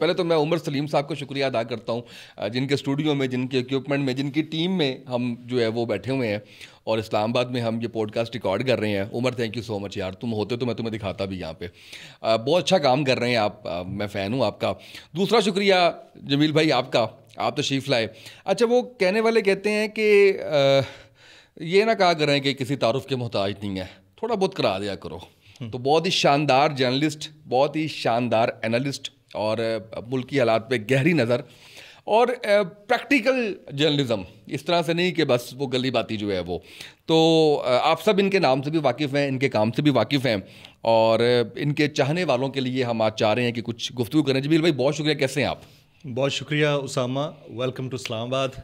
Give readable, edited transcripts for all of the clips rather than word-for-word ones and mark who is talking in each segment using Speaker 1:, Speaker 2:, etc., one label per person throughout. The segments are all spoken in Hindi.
Speaker 1: पहले तो मैं उमर सलीम साहब का शुक्रिया अदा करता हूँ, जिनके स्टूडियो में, जिनके इक्विपमेंट में, जिनकी टीम में हम जो है वो बैठे हुए हैं और इस्लामाबाद में हम ये पॉडकास्ट रिकॉर्ड कर रहे हैं। Umar thank you so much यार, तुम होते तो मैं तुम्हें दिखाता भी यहाँ पे। बहुत अच्छा काम कर रहे हैं आप, मैं फ़ैन हूँ आपका। दूसरा शुक्रिया जमील भाई आपका, आप तशरीफ़ लाए। अच्छा, वो कहने वाले कहते हैं कि ये ना कहा करें कि किसी तारुफ के मोहताज नहीं है, थोड़ा बहुत करा दिया करो। तो बहुत ही शानदार जर्नलिस्ट, बहुत ही शानदार एनालिस्ट और मुल्क की हालात पे गहरी नज़र और प्रैक्टिकल जर्नलिज़म, इस तरह से नहीं कि बस वो गली बाती जो है वो। तो आप सब इनके नाम से भी वाकिफ़ हैं, इनके काम से भी वाकिफ़ हैं और इनके चाहने वालों के लिए हम आज चाह रहे हैं कि कुछ गुफ्तगू करें। जमील भाई बहुत शुक्रिया, कैसे हैं आप?
Speaker 2: बहुत शुक्रिया उसामा, वेलकम टू इस्लामाबाद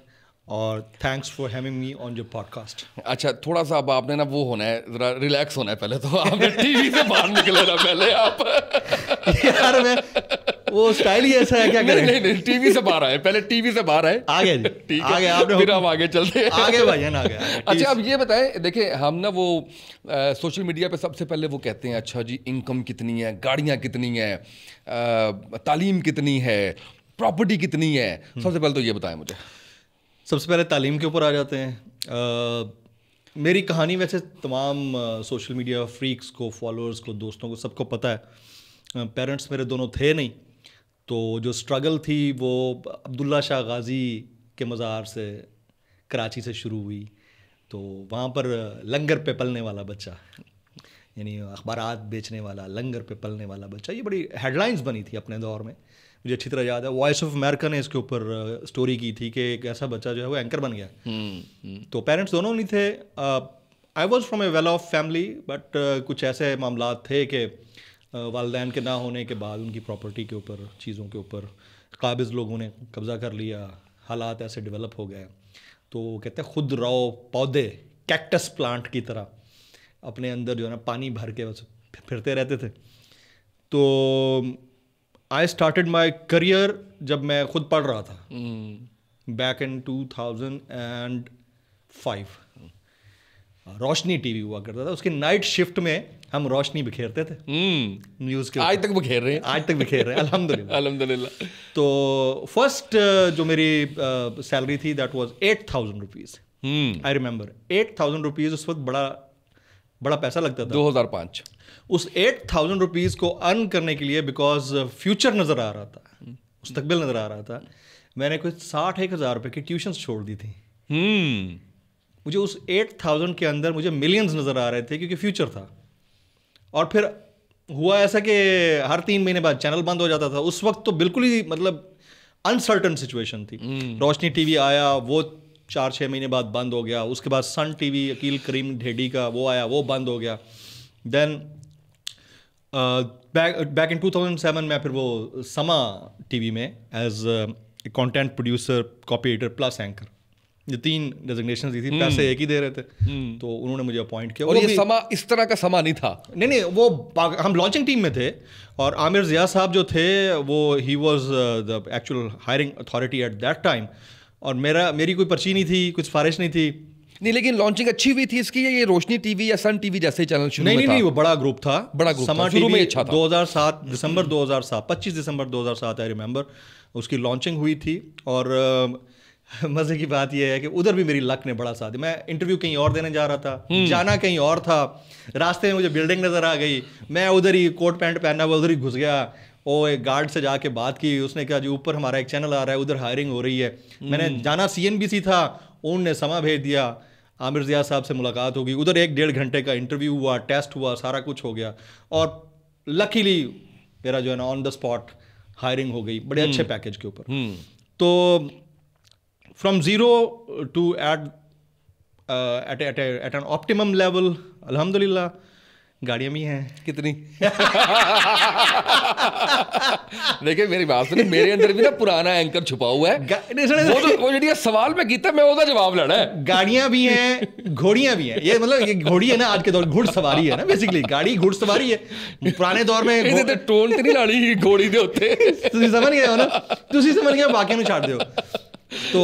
Speaker 2: और thanks for having me on your podcast.
Speaker 1: अच्छा, थोड़ा सा अब आपने ना वो होना है, ज़रा रिलैक्स होना है पहले, तो आपने टीवी से बाहर निकले ना पहले आप।
Speaker 2: यार मैं वो स्टाइल ही ऐसा है, क्या करें?
Speaker 1: नहीं, टीवी से बाहर आए, पहले टीवी से बाहर आए।
Speaker 2: आ गया जी,
Speaker 1: ठीक है,
Speaker 2: आ गया आपने,
Speaker 1: फिर हम आगे चलते हैं।
Speaker 2: आगे भाई आ गया।
Speaker 1: अच्छा, अब ये बताएं, देखिए हम ना वो सोशल मीडिया पे सबसे पहले वो कहते हैं अच्छा जी इनकम कितनी है, गाड़ियाँ कितनी हैं, तालीम कितनी है, प्रॉपर्टी कितनी है। सबसे पहले तो ये बताएं मुझे।
Speaker 2: सबसे पहले तालीम के ऊपर आ जाते हैं। मेरी कहानी वैसे तमाम सोशल मीडिया फ्रीक्स को, फॉलोअर्स को, दोस्तों को, सबको पता है। पेरेंट्स मेरे दोनों थे नहीं, तो जो स्ट्रगल थी वो अब्दुल्ला शाह गाजी के मज़ार से कराची से शुरू हुई। तो वहाँ पर लंगर पे पलने वाला बच्चा, यानी अखबारात बेचने वाला, लंगर पे पलने वाला बच्चा, ये बड़ी हेडलाइंस बनी थी अपने दौर में, मुझे अच्छी तरह याद है। वॉइस ऑफ अमेरिका ने इसके ऊपर स्टोरी की थी कि एक ऐसा बच्चा जो है वो एंकर बन गया। तो पेरेंट्स दोनों नहीं थे। I was from A well of family, but कुछ ऐसे मामला थे कि वालिदैन के ना होने के बाद उनकी प्रॉपर्टी के ऊपर, चीज़ों के ऊपर काबिज़ लोगों ने कब्ज़ा कर लिया, हालात ऐसे डेवलप हो गए। तो कहते हैं खुद रहो पौधे, कैक्टस प्लांट की तरह अपने अंदर जो है ना पानी भर के बस फिरते रहते थे। तो आई स्टार्टेड माई करियर जब मैं खुद पढ़ रहा था, बैक इन 2005। रोशनी टीवी हुआ करता था, उसकी नाइट शिफ्ट में हम रोशनी बिखेरते थे न्यूज़ के।
Speaker 1: आज तक बिखेर रहे हैं,
Speaker 2: आज तक बिखेर रहे हैं अल्हम्दुलिल्लाह।
Speaker 1: अल्हम्दुलिल्लाह।
Speaker 2: तो फर्स्ट जो मेरी सैलरी थी that was 8,000 rupees. I remember 8,000 rupees उस वक्त बड़ा पैसा लगता था।
Speaker 1: 2005।
Speaker 2: उस 8,000 रुपीज़ को अर्न करने के लिए, बिकॉज फ्यूचर नज़र आ रहा था, मुस्तकबिल नज़र आ रहा था, मैंने कुछ 61,000 रुपये की ट्यूशन्स छोड़ दी थी। मुझे उस 8,000 के अंदर मुझे मिलियंस नज़र आ रहे थे क्योंकि फ्यूचर था। और फिर हुआ ऐसा कि हर 3 महीने बाद चैनल बंद हो जाता था। उस वक्त तो बिल्कुल ही मतलब अनसर्टन सिचुएशन थी। रोशनी टीवी आया, वो 4-6 महीने बाद बंद हो गया। उसके बाद सन टीवी, अकील करीम ढेडी का वो आया, वो बंद हो गया। देन बैक इन 2007 में फिर वो समा टीवी में as a content producer, copy editor plus anchor, ये 3 डेजिग्नेशन दी थी। पैसे एक ही दे रहे थे, तो उन्होंने मुझे अपॉइंट किया।
Speaker 1: और ये समा इस तरह का समा नहीं था।
Speaker 2: नहीं, वो हम लॉन्चिंग टीम में थे और आमिर ज़िया साहब जो थे वो he was the actual hiring authority at that time. और मेरी कोई पर्ची नहीं थी, कुछ सिफारिश नहीं थी।
Speaker 1: नहीं, लेकिन लॉन्चिंग अच्छी हुई थी इसकी। ये रोशनी टीवी या सन टीवी जैसे चैनल शुरू में था?
Speaker 2: नहीं, वो बड़ा ग्रुप था,
Speaker 1: बड़ा ग्रुप
Speaker 2: समा
Speaker 1: शुरू में
Speaker 2: टीवी
Speaker 1: अच्छा था।
Speaker 2: 2007 दिसंबर 2007, 25 दिसंबर 2007 आई रिमेंबर, उसकी लॉन्चिंग हुई थी। और मज़े की बात यह है कि उधर भी मेरी लक ने बड़ा साथ दिया। मैं इंटरव्यू कहीं और देने जा रहा था, जाना कहीं और था, रास्ते में मुझे बिल्डिंग नज़र आ गई, मैं उधर ही कोट पैंट पहना हुआ उधर ही घुस गया। वो एक गार्ड से जाके बात की, उसने कहा जी ऊपर हमारा एक चैनल आ रहा है, उधर हायरिंग हो रही है। मैंने जाना CNBC था, उन्होंने समा भेज दिया। आमिर ज़िया साहब से मुलाकात होगी, उधर 1-1.5 घंटे का इंटरव्यू हुआ, टेस्ट हुआ, सारा कुछ हो गया। और लकीली मेरा जो है ना ऑन द स्पॉट हायरिंग हो गई, बड़े अच्छे पैकेज के ऊपर। तो from zero to eight an optimum level, अल्हम्दुलिल्लाह। गाड़ियाँ भी हैं।
Speaker 1: कितनी? देखिए मेरी बात सुनिए, मेरे अंदर भी ना पुराना एंकर छुपा हुआ है। वो जो सवाल मैं कीता मैं उसका जवाब लेना है।
Speaker 2: गाड़ियाँ भी हैं, घोड़ियाँ भी हैं। ये मतलब ये घोड़ी है ना, आज के दौर घुड़सवारी है ना, बेसिकली गाड़ी घुड़सवारी है। पुराने दौर में
Speaker 1: टोन तो नहीं लानी घोड़ी दे होते।
Speaker 2: तुम समझ गए हो ना, तुम समझ गए, बाकी में छाड़ दो। तो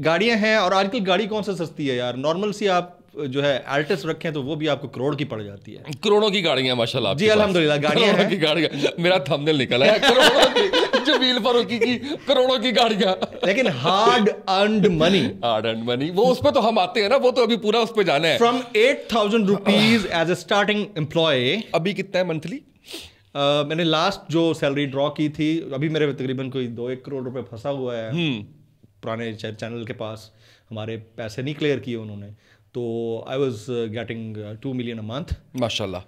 Speaker 2: गाड़ियाँ हैं। और आजकल गाड़ी कौन सा सस्ती है यार, नॉर्मल सी आप जो है अल्टिस रखें तो वो भी आपको करोड़ की पड़ जाती है।
Speaker 1: करोड़ों की गाड़ियां माशाल्लाह
Speaker 2: जी अल्हम्दुलिल्लाह, गाड़ियां हैं।
Speaker 1: की गाड़ियां, मेरा थंबनेल निकला है करोड़ों की। फारूकी की करोड़ों की गाड़ियां,
Speaker 2: लेकिन हार्ड अर्नड मनी
Speaker 1: वो उस पे तो हम आते हैं ना, वो तो अभी पूरा उस पे जाना है।
Speaker 2: From 8,000 rupees as a starting employee.
Speaker 1: अभी कितना है मंथली?
Speaker 2: मैंने लास्ट जो सैलरी ड्रॉ की थी, अभी मेरे तकरीबन कोई 2-1 करोड़ रुपए फंसा हुआ है पुराने चैनल के पास, हमारे पैसे नहीं क्लियर किए उन्होंने, तो I was getting 2 million a month
Speaker 1: माशाल्लाह।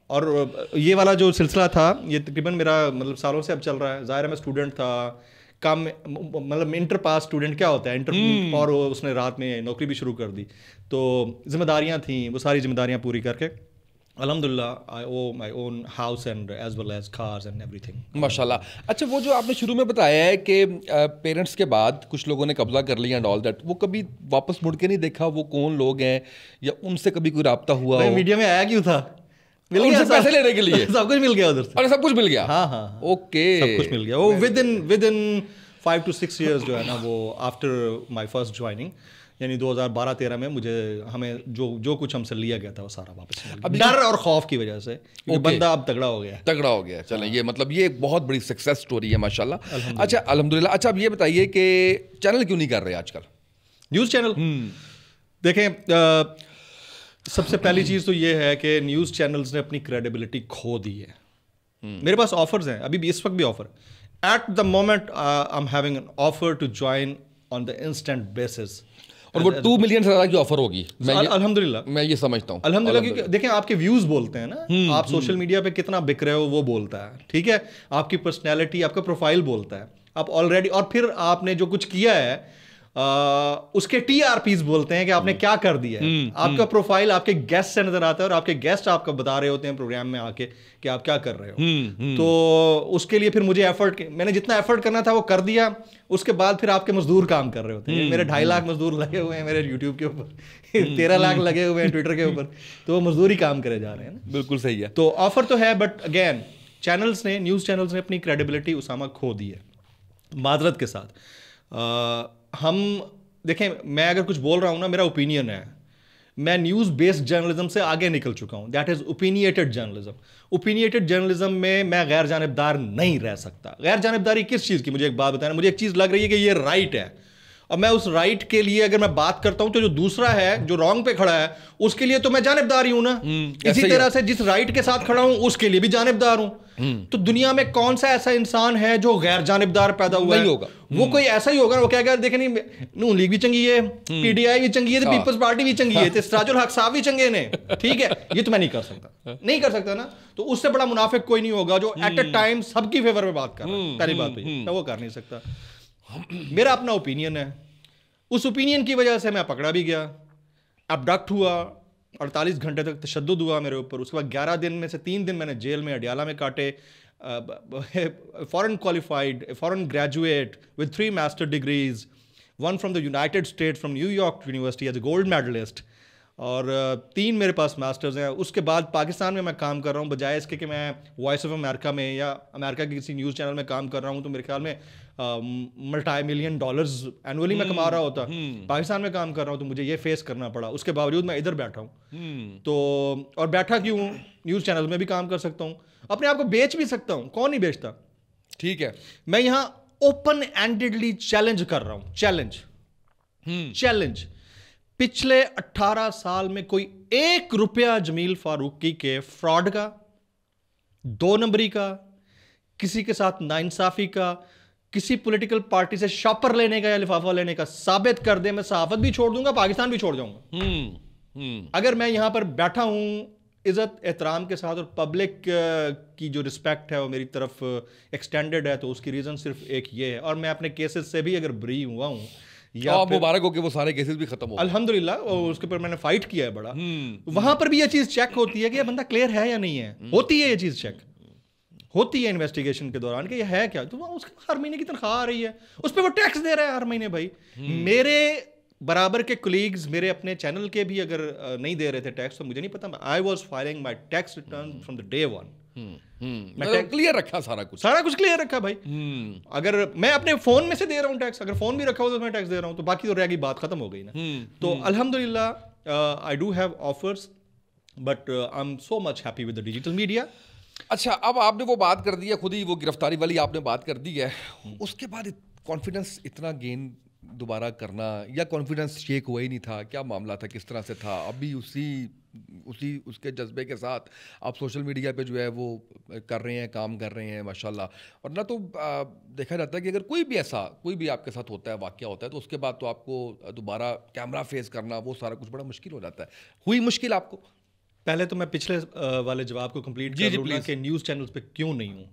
Speaker 2: और ये वाला जो सिलसिला था ये तकरीबन मेरा मतलब सालों से अब चल रहा है। ज़ाहिर है मैं स्टूडेंट था, कम मतलब इंटर पास स्टूडेंट क्या होता है, इंटर और उसने रात में नौकरी भी शुरू कर दी, तो जिम्मेदारियां थी, वो सारी जिम्मेदारियां पूरी करके अल्हम्दुलिल्लाह I own my own house and as well as cars and everything
Speaker 1: माशाल्लाह। अच्छा, वो जो आपने शुरू में बताया है कि पेरेंट्स के बाद कुछ लोगों ने कब्जा कर लिया एंड ऑल दैट, वो कभी वापस मुड़ के नहीं देखा वो कौन लोग हैं, या उनसे कभी कोई राब्ता हुआ हो?
Speaker 2: मीडिया में आया क्यों था? मिल गया
Speaker 1: पैसे लेने के लिए
Speaker 2: सब कुछ मिल गया उधर से।
Speaker 1: अरे सब कुछ मिल गया?
Speaker 2: हाँ
Speaker 1: ओके,
Speaker 2: सब कुछ मिल गया। वो विद इन 5 to 6 years जो है ना, वो आफ्टर माय फर्स्ट ज्वाइनिंग यानी 2012-13 में हमें जो कुछ हमसे लिया गया था वो सारा वापस मिल गया, डर और खौफ की वजह से, क्योंकि बंदा अब तगड़ा हो गया। चलें, ये मतलब ये एक बहुत बड़ी सक्सेस स्टोरी है माशाल्लाह। अच्छा, अल्हम्दुलिल्लाह। अच्छा, अब ये बताइए कि चैनल क्यों नहीं कर रहे आजकल? न्यूज़ चैनल देखें, सबसे पहली चीज़ तो ये है कि न्यूज़ चैनल्स ने अपनी क्रेडिबिलिटी खो दी है। मेरे पास ऑफर्स हैं, अभी भी इस वक्त भी offer at the moment I am having an offer to join on the instant basis,
Speaker 1: और वो 2 मिलियन से ज़्यादा की ऑफर होगी।
Speaker 2: अल्हम्दुलिल्लाह,
Speaker 1: मैं ये समझता हूँ
Speaker 2: अल्हम्दुलिल्लाह, क्योंकि देखें आपके व्यूज बोलते हैं ना, आप सोशल मीडिया पे कितना बिक रहे हो वो बोलता है, ठीक है, आपकी पर्सनैलिटी, आपका प्रोफाइल बोलता है, आप ऑलरेडी, और फिर आपने जो कुछ किया है उसके TRPs बोलते हैं कि आपने क्या कर दिया है। आपका प्रोफाइल आपके गेस्ट से नजर आता है, और आपके गेस्ट आपको बता रहे होते हैं प्रोग्राम में आके कि आप क्या कर रहे हो। तो उसके लिए फिर मुझे मैंने जितना एफर्ट करना था वो कर दिया, उसके बाद फिर आपके मजदूर काम कर रहे होते हैं। मेरे 2.5 लाख मजदूर लगे हुए हैं मेरे यूट्यूब के ऊपर, 13 लाख लगे हुए हैं ट्विटर के ऊपर, तो वो मजदूर ही काम करे जा रहे हैं ना।
Speaker 1: बिल्कुल सही है।
Speaker 2: तो ऑफर तो है, बट अगेन न्यूज़ चैनल्स ने अपनी क्रेडिबिलिटी उसामा खो दी है, माजरत के साथ। हम देखें, मैं अगर कुछ बोल रहा हूँ ना, मेरा ओपिनियन है, मैं न्यूज़ बेस्ड जर्नलिज्म से आगे निकल चुका हूँ, that is opinionated journalism. Opinionated journalism में मैं गैर जानिबदार नहीं रह सकता। गैर जानिबदारी किस चीज़ की, मुझे एक बात बताना, मुझे एक चीज़ लग रही है कि ये राइट है, और मैं उस राइट के लिए अगर मैं बात करता हूं, तो जो दूसरा है जो रॉन्ग पे खड़ा है उसके लिए तो मैं जानिबदार ही हूं ना। इसी तरह से जिस राइट के साथ खड़ा हूं उसके लिए भी जानिबदार हूं। तो दुनिया में कौन सा ऐसा इंसान है जो गैर जानिबदार पैदा हुआ
Speaker 1: नहीं होगा।
Speaker 2: वो कोई ऐसा ही होगा, वो क्या देखे नहीं, नून लीग भी चंगी है, PTI भी चंगी है, पीपल्स पार्टी भी चंगी है, सिराजुल हक साहब भी चंगे ने, ठीक है, ये तो मैं नहीं कर सकता ना। तो उससे बड़ा मुनाफिक कोई नहीं होगा जो एट अ टाइम सबकी फेवर में बात कर रहा है। पहली बात तो मैं वो कर नहीं सकता। मेरा अपना ओपिनियन है, उस ओपिनियन की वजह से मैं पकड़ा भी गया, अबडक्ट हुआ, 48 घंटे तक तशद्दुद हुआ मेरे ऊपर। उसके बाद 11 दिन में से 3 दिन मैंने जेल में अडियाला में काटे। Foreign qualified, foreign graduate with 3 master degrees, 1 from the United state from New York university as a gold medallist, और 3 मेरे पास मास्टर्स हैं। उसके बाद पाकिस्तान में मैं काम कर रहा हूँ, बजाय इसके कि मैं वॉइस ऑफ अमेरिका में या अमेरिका के किसी न्यूज़ चैनल में काम कर रहा हूँ, तो मेरे ख्याल में $multi-million एनुअली मैं कमा रहा होता। पाकिस्तान में काम कर रहा हूँ तो मुझे ये फेस करना पड़ा, उसके बावजूद मैं इधर बैठा हूँ। तो और बैठा क्यों हूँ, न्यूज़ चैनल में भी काम कर सकता हूँ, अपने आप को बेच भी सकता हूँ, कौन नहीं बेचता,
Speaker 1: ठीक है।
Speaker 2: मैं यहाँ ओपन एंडेडली चैलेंज कर रहा हूँ, चैलेंज। पिछले 18 साल में कोई 1 रुपया जमील फारूकी के फ्रॉड का, 2 नंबरी का, किसी के साथ नाइंसाफी का, किसी पॉलिटिकल पार्टी से शॉपर लेने का या लिफाफा लेने का साबित कर दे, मैं सहाफत भी छोड़ दूंगा, पाकिस्तान भी छोड़ जाऊंगा। अगर मैं यहां पर बैठा हूं इज्जत एहतराम के साथ, और पब्लिक की जो रिस्पेक्ट है वो मेरी तरफ एक्सटेंडेड है, तो उसकी रीजन सिर्फ एक ये है। और मैं अपने केसेस से भी अगर ब्री हुआ हूं, या
Speaker 1: मुबारक हो कि वो सारे केसेस भी खत्म हो,
Speaker 2: अल्हम्दुलिल्लाह, और उसके ऊपर मैंने फाइट किया है बड़ा। वहां पर भी ये चीज चेक होती है कि ये बंदा क्लियर है या नहीं है, होती है ये चीज चेक होती है इन्वेस्टिगेशन के दौरान कि ये है क्या। तो उसकी हर महीने की तनख्वाह आ रही है, उस पर वो टैक्स दे रहा है हर महीने। भाई मेरे बराबर के कोलीग्स मेरे अपने चैनल के भी अगर नहीं दे रहे थे टैक्स, तो मुझे नहीं पता, I was filing my tax return from the day 1।
Speaker 1: मैं क्लियर रखा, सारा कुछ
Speaker 2: क्लियर रखा भाई। अगर मैं अपने फोन में से दे रहा हूँ टैक्स, अगर फोन भी रखा हो तो मैं टैक्स दे रहा हूँ, तो बाकी तो रह गई, बात खत्म हो गई ना। तो अल्हम्दुलिल्लाह I do have offers, but I am so much happy with the digital media.
Speaker 1: अच्छा, अब आपने वो बात कर दी है, खुद ही वो गिरफ्तारी वाली आपने बात कर दी है, उसके बाद कॉन्फिडेंस इतना गेन दोबारा करना, या कॉन्फिडेंस शेक हुआ ही नहीं था, क्या मामला था, किस तरह से था? अभी उसी उसी उसके जज्बे के साथ आप सोशल मीडिया पे जो है वो कर रहे हैं, काम कर रहे हैं माशाल्लाह। और ना तो देखा जाता है कि अगर कोई भी आपके साथ होता है, वाक़या होता है, तो उसके बाद तो आपको दोबारा कैमरा फेस करना वो सारा कुछ बड़ा मुश्किल हो जाता है। हुई मुश्किल आपको?
Speaker 2: पहले तो मैं पिछले वाले जवाब को कंप्लीट
Speaker 1: जी,
Speaker 2: कर लूँ ना कि न्यूज़ चैनल्स पे क्यों नहीं हूँ।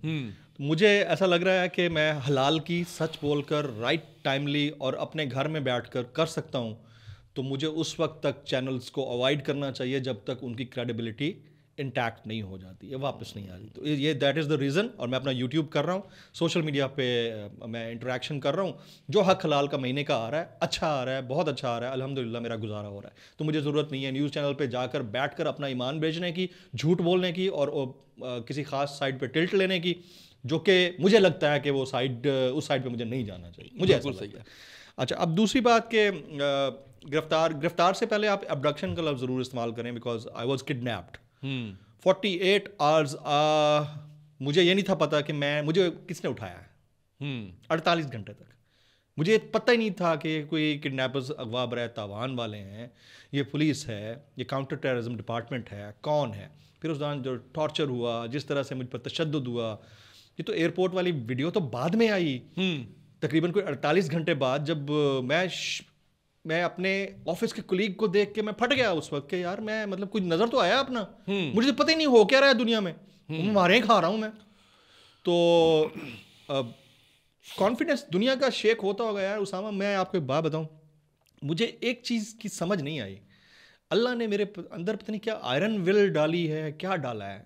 Speaker 2: तो मुझे ऐसा लग रहा है कि मैं हलाल की सच बोलकर राइट टाइमली और अपने घर में बैठकर कर सकता हूँ, तो मुझे उस वक्त तक चैनल्स को अवॉइड करना चाहिए जब तक उनकी क्रेडिबिलिटी इंटैक्ट नहीं हो जाती है, वापस नहीं आ रही। तो ये दैट इज़ द रीज़न। और मैं अपना यूट्यूब कर रहा हूँ, सोशल मीडिया पे मैं इंटरेक्शन कर रहा हूँ, जो हक हलाल का महीने का आ रहा है, अच्छा आ रहा है, बहुत अच्छा आ रहा है, अल्हम्दुलिल्लाह मेरा गुजारा हो रहा है। तो मुझे ज़रूरत नहीं है न्यूज़ चैनल पे जाकर बैठकर अपना ईमान बेचने की, झूठ बोलने की और किसी खास साइड पे टिल्ट लेने की, जो कि मुझे लगता है कि वो साइड उस साइड पे मुझे नहीं जाना चाहिए। मुझे ऐसा लगता है। अच्छा, अब दूसरी बात के गिरफ्तार से पहले आप अबडक्शन का लफ्ज़ ज़रूर इस्तेमाल करें, because I was kidnapped 48 hours. मुझे ये नहीं था पता कि मुझे किसने उठाया है 48 घंटे तक। मुझे पता ही नहीं था कि कोई किडनैपर्स अगवा बरए तावान वाले हैं, ये पुलिस है, ये काउंटर टेररिज्म डिपार्टमेंट है, कौन है। फिर उस दौरान जो टॉर्चर हुआ, जिस तरह से मुझ पर तशद्दुद हुआ, ये तो एयरपोर्ट वाली वीडियो तो बाद में आई, तकरीबन कोई 48 घंटे बाद, जब मैं अपने ऑफिस के कुलीग को देख के मैं फट गया उस वक्त के यार, मैं मतलब कुछ नजर तो आया अपना, मुझे तो पता ही नहीं हो क्या रहा है दुनिया में, मैं मारे खा रहा हूं मैं। तो कॉन्फिडेंस दुनिया का शेक होता होगा यार। उसामा, मैं आपको एक बात बताऊं, मुझे एक चीज की समझ नहीं आई। अल्लाह ने मेरे अंदर पता नहीं क्या आयरन विल डाली है, क्या डाला है।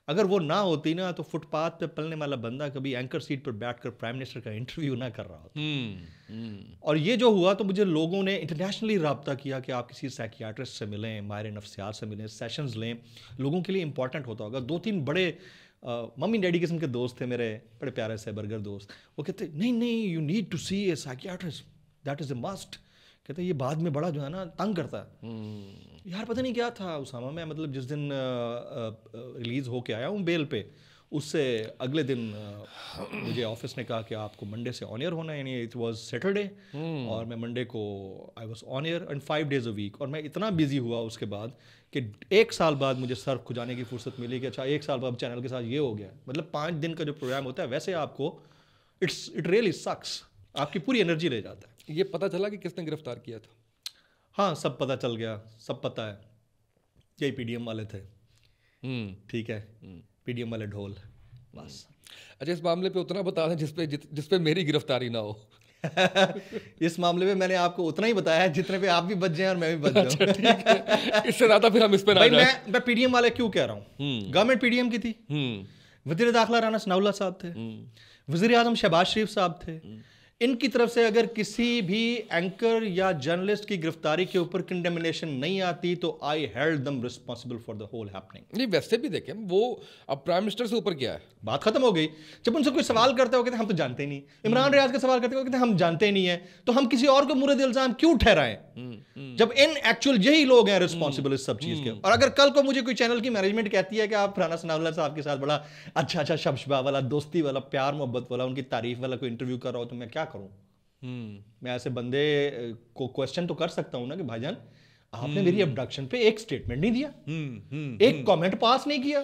Speaker 2: अगर वो ना होती ना, तो फुटपाथ पे पलने वाला बंदा कभी एंकर सीट पर बैठकर प्राइम मिनिस्टर का इंटरव्यू ना कर रहा होता। और ये जो हुआ, तो मुझे लोगों ने इंटरनेशनली रब्ता किया कि आप किसी साइकियाट्रिस्ट से मिलें, माहिर नफ्सियात से मिलें, सेशंस लें, लोगों के लिए इंपॉर्टेंट होता होगा। 2-3 बड़े मम्मी डैडी किस्म के दोस्त थे मेरे, बड़े प्यारे से बर्गर दोस्त, वो कहते नहीं you need to see a psychiatrist, that is a must. कहते ये बाद में बड़ा जो है ना तंग करता है। यार पता नहीं क्या था उसामा, मैं मतलब जिस दिन रिलीज़ होके आया हूँ बेल पे, उससे अगले दिन मुझे ऑफिस ने कहा कि आपको मंडे से ऑन एयर होना है, यानी इट वाज सैटरडे, और मैं मंडे को I was on air and 5 days a week। और मैं इतना बिजी हुआ उसके बाद कि 1 साल बाद मुझे सर खुजाने की फुर्सत मिली कि अच्छा 1 साल बाद चैनल के साथ ये हो गया। मतलब 5 दिन का जो प्रोग्राम होता है, वैसे आपको इट रियली सक्स, आपकी पूरी एनर्जी ले जाता है।
Speaker 1: ये पता चला कि किसने गिरफ्तार किया था?
Speaker 2: हाँ, सब पता चल गया, सब पता है, यही पीडीएम वाले थे। ठीक है, पीडीएम वाले ढोल, बस।
Speaker 1: अच्छा, इस मामले पे उतना बता दें जिस पे मेरी गिरफ्तारी ना हो।
Speaker 2: इस मामले में मैंने आपको उतना ही बताया है जितने पे आप भी बच जाएं और मैं भी बच जाऊं।
Speaker 1: ठीक है, इससे ज्यादा फिर हम इस पे ना जाएं।
Speaker 2: मैं पीडीएम वाले क्यों कह रहा हूँ, गवर्नमेंट पीडीएम की थी, वज़ीर दाखिला राना सनाउल्लाह साहब थे, वज़ीर आज़म शहबाज शरीफ साहब थे। इनकी तरफ से अगर किसी भी एंकर या जर्नलिस्ट की गिरफ्तारी के ऊपर कंडेमिनेशन नहीं आती, तो I held them responsible for the whole happening.
Speaker 1: नहीं, वैसे भी देखें, वो अब प्राइम मिनिस्टर से ऊपर क्या है,
Speaker 2: बात खत्म हो गई। जब उनसे कोई सवाल करते हो कहते हम तो जानते ही नहीं, इमरान रियाज का सवाल करते हो कहते हम जानते ही नहीं है, तो हम किसी और को मुरद इल्जाम क्यों ठहराएं, जब इन एक्चुअल यही लोग हैं रिस्पांसिबल इस सब चीज के। और अगर कल को मुझे कोई चैनल की मैनेजमेंट कहती है कि आप राना सनाउल्लाह साहब के साथ बड़ा अच्छा शब्शबा वाला, दोस्ती वाला, प्यार मोहब्बत वाला, उनकी तारीफ वाला कोई इंटरव्यू कर रहा हो, तो मैं क्या करूं? मैं ऐसे बंदे को क्वेश्चन तो कर सकता हूं ना कि भाईजान आपने मेरी अबडक्शन पे एक स्टेटमेंट नहीं दिया, एक कमेंट पास नहीं किया,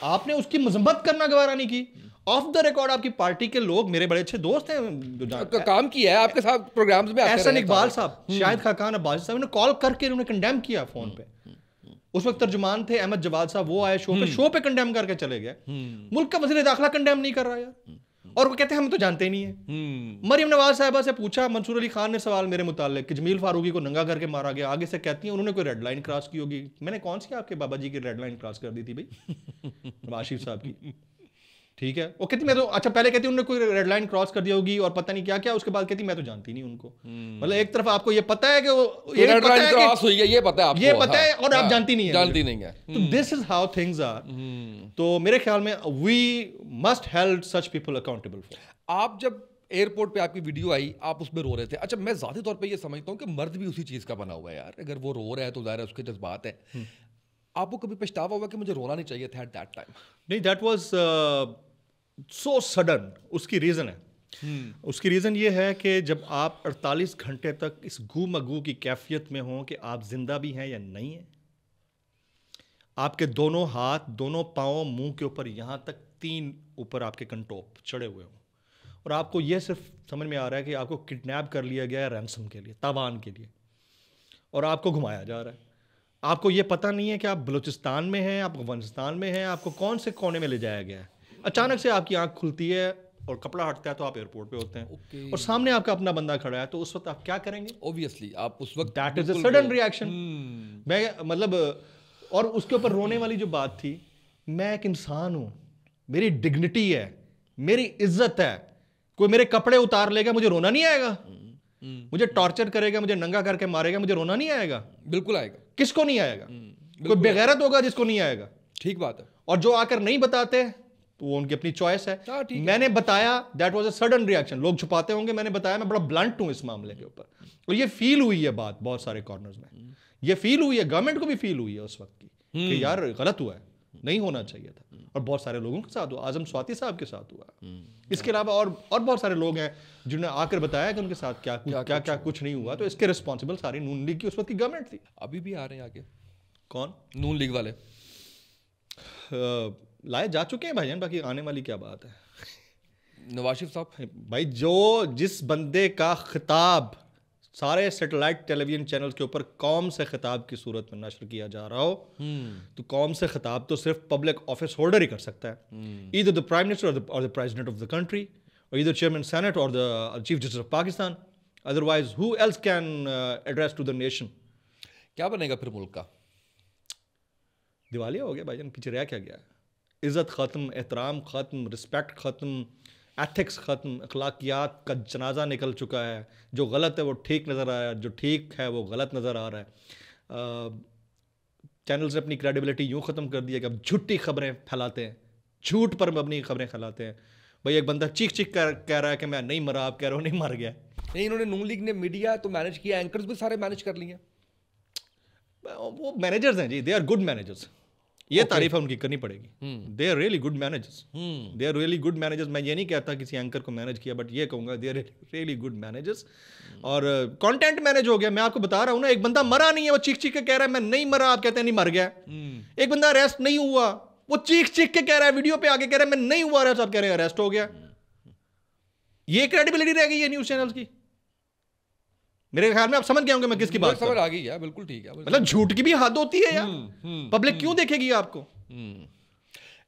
Speaker 2: आपने उसकी मजम्मत करना गवारा नहीं की, ऑफ द रिकॉर्ड आपकी पार्टी के लोग, मेरे बड़े अच्छे दोस्त हैं जो
Speaker 1: काम किया है आपके साथ प्रोग्राम्स में,
Speaker 2: एहसन इकबाल साहब, शाहिद खाकान अब्बासी साहब ने कॉल करके उन्होंने कंडेम किया फोन पे। उस वक्त तर्जुमान थे अहमद जवाद साहब, वो आए शो पे कंडेम करके चले गए। मुल्क का वज़ीर दाखिला कंडेम नहीं कर रहा यार, और वो कहते हैं हम तो जानते ही नहीं है। मरियम नवाज साहिबा से पूछा मंसूर अली खान ने सवाल मेरे मुताल्लिक कि जमील फारूकी को नंगा करके मारा गया, आगे से कहती हैं उन्होंने कोई रेड लाइन क्रॉस की होगी। मैंने कौन सी आपके बाबा जी की रेड लाइन क्रॉस कर दी थी भाई? आशिफ साहब की, ठीक है। वो कहती मैं तो, अच्छा पहले कहती उन्होंने कोई रेड लाइन क्रॉस कर दी होगी और पता नहीं क्या क्या, उसके बाद कहती मैं तो जानती नहीं उनको। मतलब एक तरफ आपको ये पता है कि वो
Speaker 1: रेड लाइन क्रॉस हुई है, ये पता है आपको,
Speaker 2: ये पता है, और आप जानती नहीं
Speaker 1: है।
Speaker 2: तो this is how things are. तो मेरे ख्याल में we must held such people accountable for.
Speaker 1: आप जब एयरपोर्ट पे आपकी वीडियो आई, आप उसमें रो रहे थे। अच्छा, मैं ज़ाती तौर पे ये समझता हूँ कि मर्द भी उसी चीज़ का बना हुआ है यार, अगर वो रो रहा है तो ज़ाहिर है उसके जज्बात है। आपको कभी पछतावा हुआ कि मुझे रोना नहीं चाहिए था एट दैट टाइम?
Speaker 2: नहीं, दैट वाज सो सडन। उसकी रीज़न है, उसकी रीज़न ये है कि जब आप 48 घंटे तक इस गू मगू की कैफियत में हों कि आप जिंदा भी हैं या नहीं हैं, आपके दोनों हाथ, दोनों पाँव, मुंह के ऊपर यहाँ तक 3 ऊपर आपके कंटोप चढ़े हुए हों, और आपको यह सिर्फ समझ में आ रहा है कि आपको किडनैप कर लिया गया है रैंसम के लिए, तावान के लिए, और आपको घुमाया जा रहा है। आपको ये पता नहीं है कि आप बलूचिस्तान में हैं, आप अफगानिस्तान में हैं, आपको कौन से कोने में ले जाया गया है। अचानक से आपकी आंख खुलती है और कपड़ा हटता है तो आप एयरपोर्ट पे होते हैं, और सामने आपका अपना बंदा खड़ा है, तो उस वक्त आप क्या करेंगे?
Speaker 1: ऑब्वियसली आप उस वक्त,
Speaker 2: that is a sudden reaction. मैं मतलब, और उसके ऊपर रोने वाली जो बात थी, मैं एक इंसान हूं, मेरी डिग्निटी है, मेरी इज्जत है, कोई मेरे कपड़े उतार लेगा मुझे रोना नहीं आएगा? मुझे टॉर्चर करेगा, मुझे नंगा करके मारेगा, मुझे रोना नहीं आएगा?
Speaker 1: बिल्कुल आएगा।
Speaker 2: किसको नहीं आएगा? कोई बेगैरत होगा जिसको नहीं आएगा।
Speaker 1: ठीक बात है।
Speaker 2: और जो आकर नहीं बताते तो वो उनकी अपनी चॉइस है। मैंने बताया, that was a sudden reaction. लोग छुपाते होंगे, मैंने बताया, मैं बड़ा ब्लंट हूं इस मामले के ऊपर, और ये फील हुई है बात बहुत सारे कॉर्नर्स में, ये फील हुई है, गवर्नमेंट को भी फील हुई है उस वक्त की कि यार गलत हुआ है, नहीं होना चाहिए था, और बहुत सारे लोगों के साथ हुआ। आजम स्वाति साहब के साथ हुआ, इसके अलावा और बहुत सारे लोग हैं जिन्होंने आकर बताया कि उनके साथ क्या कुछ नहीं हुआ। तो इसके रिस्पॉन्सिबल सारी नून लीग की उस वक्त की गवर्नमेंट थी।
Speaker 1: अभी भी आ रहे हैं आगे।
Speaker 2: कौन?
Speaker 1: नून लीग वाले
Speaker 2: लाए जा चुके हैं भाईजान, बाकी आने वाली क्या बात है।
Speaker 1: नवाज शरीफ साहब
Speaker 2: भाई, जिस बंदे का खिताब सारे सैटेलाइट टेलीविजन चैनल्स के ऊपर कौम से खिताब की सूरत में नशर किया जा रहा हो, तो कौम से खिताब तो सिर्फ पब्लिक ऑफिस होल्डर ही कर सकता है, ईदर द प्राइम मिनिस्टर और the president of the country, और ईदर चेयरमैन सेनेट और the chief justice of Pakistan. Otherwise who else can address to the nation?
Speaker 1: क्या बनेगा फिर मुल्क का?
Speaker 2: दिवालिया हो गया भाईजान, पीछे रह क्या गया? इज्जत खत्म, एहतराम खत्म, रिस्पेक्ट खत्म, एथिक्स खत्म, अखलाकियात का जनाजा निकल चुका है। जो गलत है वो ठीक नज़र आ रहा है, जो ठीक है वो गलत नज़र आ रहा है। चैनल्स ने अपनी क्रेडिबिलिटी यूँ ख़त्म कर दी है कि अब झूठी खबरें फैलाते हैं, झूठ पर अपनी खबरें फैलाते हैं। भाई, एक बंदा चीख कह रहा है कि मैं नहीं मरा, आप कह रहे हो नहीं मर गया।
Speaker 1: नहीं, इन्होंने नून लीग ने मीडिया तो मैनेज किया, एंकर्स भी सारे मैनेज कर लिए।
Speaker 2: वो मैनेजर्स हैं जी, दे आर गुड मैनेजर्स। ये तारीफ उनकी करनी पड़ेगी। They are really good managers, they are really good managers. मैं ये नहीं कहता किसी एंकर को मैनेज किया, बट ये कहूँगा they are really good managers. और कंटेंट मैनेज हो गया। मैं आपको बता रहा हूँ ना, एक बंदा मरा नहीं है, वो चीख के कह रहा है मैं नहीं मरा, आप कहते हैं नहीं मर गया। एक बंदा अरेस्ट नहीं हुआ, वो चीख के कह रहा है, वीडियो पे आके कह रहा है मैं नहीं हुआ अरेस्ट, आप कह रहे हैं अरेस्ट हो गया। ये क्रेडिबिलिटी रह गई है न्यूज़ चैनल्स की। मेरे ख्याल में आप समझ गए होंगे मैं किसकी बात
Speaker 1: समझ आ गई है। बिल्कुल ठीक है।
Speaker 2: मतलब झूठ की भी हद होती है यार, पब्लिक क्यों देखेगी आपको?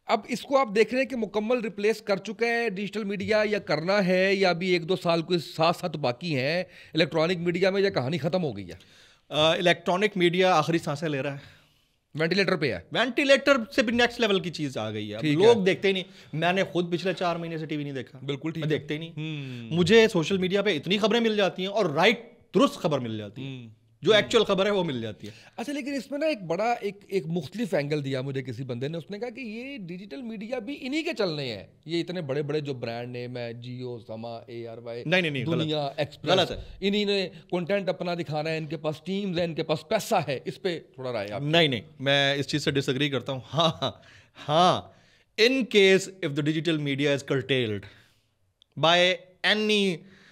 Speaker 1: अब इसको आप देख रहे हैं कि मुकम्मल रिप्लेस कर चुका है डिजिटल मीडिया, या करना है, या अभी 1-2 साल को साथ साथ बाकी हैं इलेक्ट्रॉनिक मीडिया में, या कहानी खत्म हो गई है?
Speaker 2: इलेक्ट्रॉनिक मीडिया आखिरी सांसें ले रहा है,
Speaker 1: वेंटिलेटर पे है।
Speaker 2: वेंटिलेटर से भी नेक्स्ट लेवल की चीज आ गई है। अब लोग देखते ही नहीं। मैंने खुद पिछले 4 महीने से टीवी नहीं देखा।
Speaker 1: बिल्कुल ठीक,
Speaker 2: मैं देखते ही नहीं। मुझे सोशल मीडिया पे इतनी खबरें मिल जाती हैं, और राइट दुरुस्त खबर मिल जाती है, जो एक्चुअल खबर है वो मिल जाती है।
Speaker 1: अच्छा, लेकिन इसमें ना एक बड़ा एक मुख्तलिफ एंगल दिया मुझे किसी बंदे ने। उसने कहा कि ये डिजिटल मीडिया भी इन्हीं के चलने हैं, ये इतने बड़े बड़े जो ब्रांड नेम है, जियो, समा, ARY,
Speaker 2: नहीं,
Speaker 1: दुनिया, एक्सप्रेस, इन्हीं ने कंटेंट अपना दिखाना है, इनके पास टीम्स है, इनके पास पैसा है। इस पे थोड़ा राय आप?
Speaker 2: नहीं, मैं इस चीज से डिसएग्री करता हूँ। हाँ, in case if the digital media is curtailed by any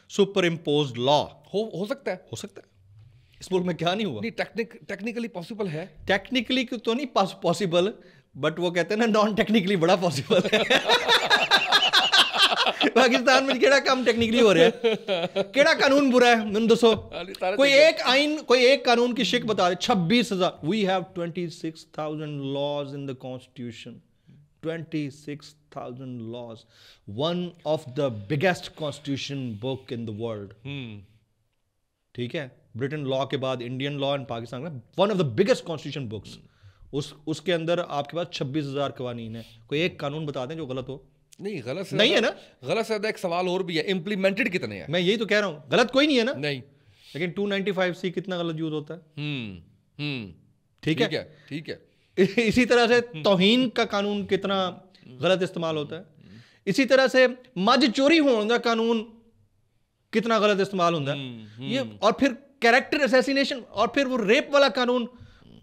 Speaker 2: super imposed law,
Speaker 1: हो सकता है।
Speaker 2: इस मुल्क में क्या नहीं हुआ?
Speaker 1: नहीं, टेक्निकली पॉसिबल है।
Speaker 2: टेक्निकली तो नहीं पॉसिबल, बट वो कहते हैं ना नॉन टेक्निकली बड़ा पॉसिबल है। पाकिस्तान में केड़ा काम टेक्निकली हो रहा है? केड़ा कानून बुरा है मैंने दसो? कोई एक कानून की शिक बता दे। 26,000, we have 26,000 laws in the constitution, 26,000 laws, one of the biggest constitution book in the world. ठीक है, ब्रिटेन लॉ के बाद इंडियन लॉ एंड पाकिस्तान में one of the biggest constitution books. उसके अंदर आपके पास 26,000 कवानीन है। कोई एक कानून बता दें जो गलत हो।
Speaker 1: नहीं, गलत से
Speaker 2: नहीं है ना?
Speaker 1: गलत से एक सवाल और भी है, इम्प्लीमेंटेड कितने हैं?
Speaker 2: मैं यही तो कह रहा हूं, गलत कोई नहीं है ना?
Speaker 1: नहीं,
Speaker 2: लेकिन 295C कितना गलत यूज होता है? ठीक है। इसी तरह से तौहीन का कानून कितना गलत इस्तेमाल होता है। इसी तरह से मज चोरी होने का कानून कितना गलत इस्तेमाल होता है। ये, और फिर कैरेक्टर असैसिनेशन, और फिर वो रेप वाला कानून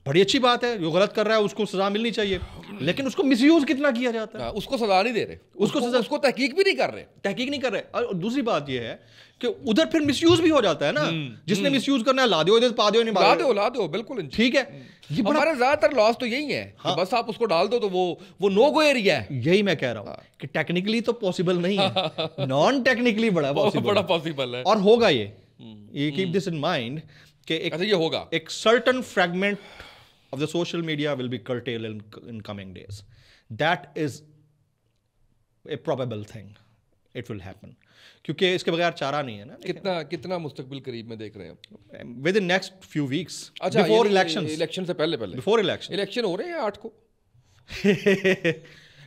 Speaker 2: बड़ी अच्छी बात है, जो गलत कर रहा है उसको सजा मिलनी चाहिए, लेकिन उसको मिसयूज कितना किया जाता है।
Speaker 1: उसको सजा नहीं दे रहे, उसको तहकीक भी नहीं कर रहे,
Speaker 2: तहकीक नहीं कर रहे। और दूसरी बात यह है कि उधर फिर मिसयूज भी हो जाता है ना, जिसने मिसयूज करना है ला दो इधर, पा दो नहीं
Speaker 1: ला दो बिल्कुल
Speaker 2: ठीक है।
Speaker 1: ये हमारा ज्यादातर लॉस तो यही है कि बस आप उसको डाल दो तो वो नो गो एरिया है।
Speaker 2: यही मैं कह रहा हूँ कि टेक्निकली तो पॉसिबल नहीं है, नॉन टेक्निकली बड़ा
Speaker 1: पॉसिबल है,
Speaker 2: और होगा ये कीप दिस इन माइंड कि
Speaker 1: ये होगा,
Speaker 2: एक certain fragment of the social media will be curtailed in coming days. That is a probable thing. It will happen. क्योंकि इसके बगैर चारा नहीं है ना।
Speaker 1: कितना मुस्तकबिल करीब में देख रहे हैं?
Speaker 2: Within next few weeks.
Speaker 1: अच्छा,
Speaker 2: before elections.
Speaker 1: इलेक्शन से पहले
Speaker 2: before election.
Speaker 1: इलेक्शन हो रहे हैं 8 को।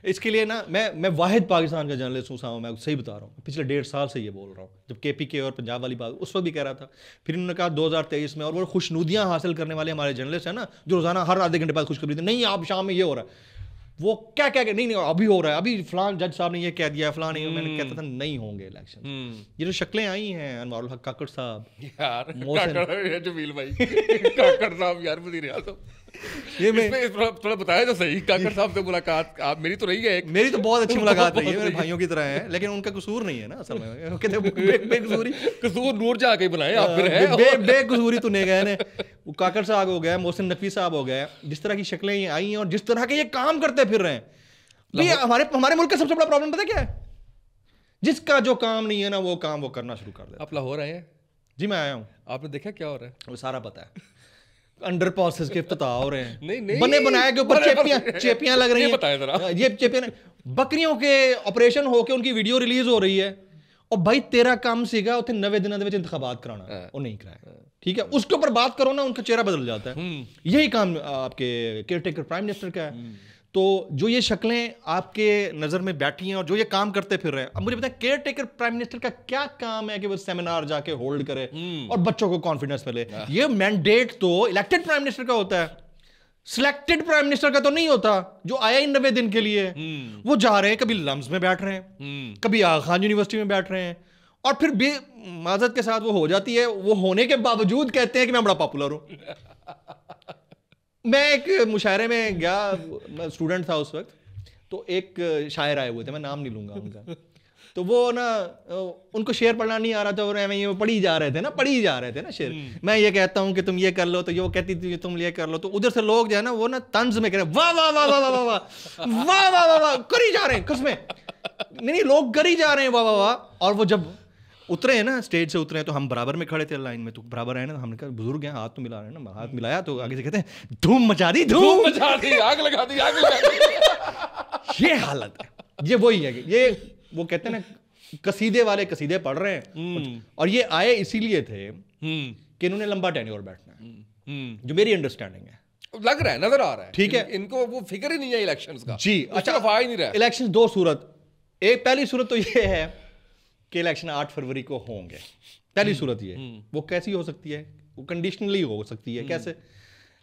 Speaker 2: इसके लिए ना मैं वाहिद पाकिस्तान का जर्नलिस्ट हूँ, मैं सही बता रहा हूँ, पिछले 1.5 साल से ये बोल रहा हूँ। जब KPK और पंजाब वाली बात उस वक्त भी कह रहा था, फिर इन्होंने कहा 2023 में, और वो खुशनुदियाँ हासिल करने वाले हमारे जर्नलिस्ट हैं ना, जो रोजाना हर आधे घंटे बाद खुशखबरी थे, नहीं आप शाम में ये हो रहा है, वो क्या नहीं अभी हो रहा है, अभी फलान जज साहब ने ये कह दिया, फलान नहीं, मैंने कहता था नहीं होंगे इलेक्शन। ये जो शक्लें आई हैं, अनवारुल हक काकड़ साहब,
Speaker 1: यार जमील भाई काकड़ साहब, यार वज़ीर आज़म, ये मैं थोड़ा बताया तो सही, काकड़ साहब से मुलाकात आप मेरी तो रही है,
Speaker 2: मेरी तो बहुत अच्छी मुलाकात रही है, मेरे भाइयों की तरह है, लेकिन उनका कसूर नहीं है ना असल में, बेकसूरी
Speaker 1: कसूर नूर जाके बुलाए आप फिर है,
Speaker 2: बेकसूरी तूने गए ने, वो काकड़ साहब हो गए, मोहसिन नकवी साहब हो गए, जिस तरह की शक्लें ये आई हैं और जिस तरह के ये काम करते फिर रहे हैं। हमारे मुल्क का सबसे बड़ा प्रॉब्लम पता क्या है? जिसका जो काम नहीं है ना वो काम वो करना शुरू कर दे।
Speaker 1: आप लाहौर आए हैं?
Speaker 2: जी मैं आया हूँ।
Speaker 1: आपने देखा क्या हो रहा है?
Speaker 2: वो सारा पता है, अंडर पासेस के इफ्तिताह हो रहे हैं,
Speaker 1: नहीं
Speaker 2: बने बनाए के ऊपर चेपियां लग रही हैं, ये चेपियां, बकरियों के ऑपरेशन होके उनकी वीडियो रिलीज हो रही है, और भाई तेरा काम सीगा उसे 90 दिनों के इंतखाबात कराना, वो नहीं कराया, ठीक है, उसके ऊपर बात करो ना, उनका चेहरा बदल जाता है। यही काम आपके केयरटेकर प्राइम मिनिस्टर का है। तो जो ये शक्लें आपके नज़र में बैठी हैं और जो ये काम करते फिर रहे हैं, अब मुझे बताएं केयरटेकर प्राइम मिनिस्टर का क्या काम है कि वो सेमिनार जाके होल्ड करे और बच्चों को कॉन्फिडेंस मिले? ये मैंडेट तो इलेक्टेड प्राइम मिनिस्टर का होता है, सिलेक्टेड प्राइम मिनिस्टर का तो नहीं होता, जो आया ही 90 दिन के लिए। वो जा रहे हैं, कभी लम्स में बैठ रहे हैं, कभी आगा खान यूनिवर्सिटी में बैठ रहे हैं, और फिर माजरत के साथ वो हो जाती है, वो होने के बावजूद कहते हैं कि मैं बड़ा पॉपुलर हूं। मैं एक मुशायरे में गया, स्टूडेंट था उस वक्त, तो एक शायर आए हुए थे, मैं नाम नहीं लूंगा उनका, तो वो ना उनको शेर पढ़ना नहीं आ रहा था, और ये पढ़ी जा रहे थे ना शेर। मैं ये कहता हूँ कि तुम ये कर लो, तो ये वो कहती थी तुम ये कर लो, तो उधर से लोग जो है ना वो ना तंज में कह रहे वाह वाह वाह वाह वाह वाह वाह वाह वाह वाह वाह करी जा रहे हैं, कसमें नहीं लोग करी जा रहे हैं वाह वाह वाह। और वो जब उतरे हैं ना, स्टेज से उतरे हैं, तो हम बराबर में खड़े थे लाइन में, तो बराबर आए ना, हमने कहा बुजुर्ग हैं, हाथ तो मिला रहे हैं ना, हाथ मिलाया तो आगे से कहते हैं धूम मचा दी,
Speaker 1: आग लगा दी।
Speaker 2: ये हालत है, ये वही है कि ये वो कहते हैं ना कसीदे वाले कसीदे पढ़ रहे हैं, और ये आए इसीलिए थे कि इन्होंने लंबा टेन्योर बैठना है, जो मेरी अंडरस्टैंडिंग है,
Speaker 1: लग रहा है, नजर आ रहा है,
Speaker 2: ठीक है,
Speaker 1: इनको वो फिक्र ही नहीं है इलेक्शंस का।
Speaker 2: जी
Speaker 1: अच्छा, आ ही नहीं रहा है।
Speaker 2: इलेक्शंस दो सूरत, एक पहली सूरत तो ये है कि इलेक्शन 8 फरवरी को होंगे, पहली सूरत ये, वो कैसी हो सकती है? वो कंडीशनली हो सकती है। कैसे?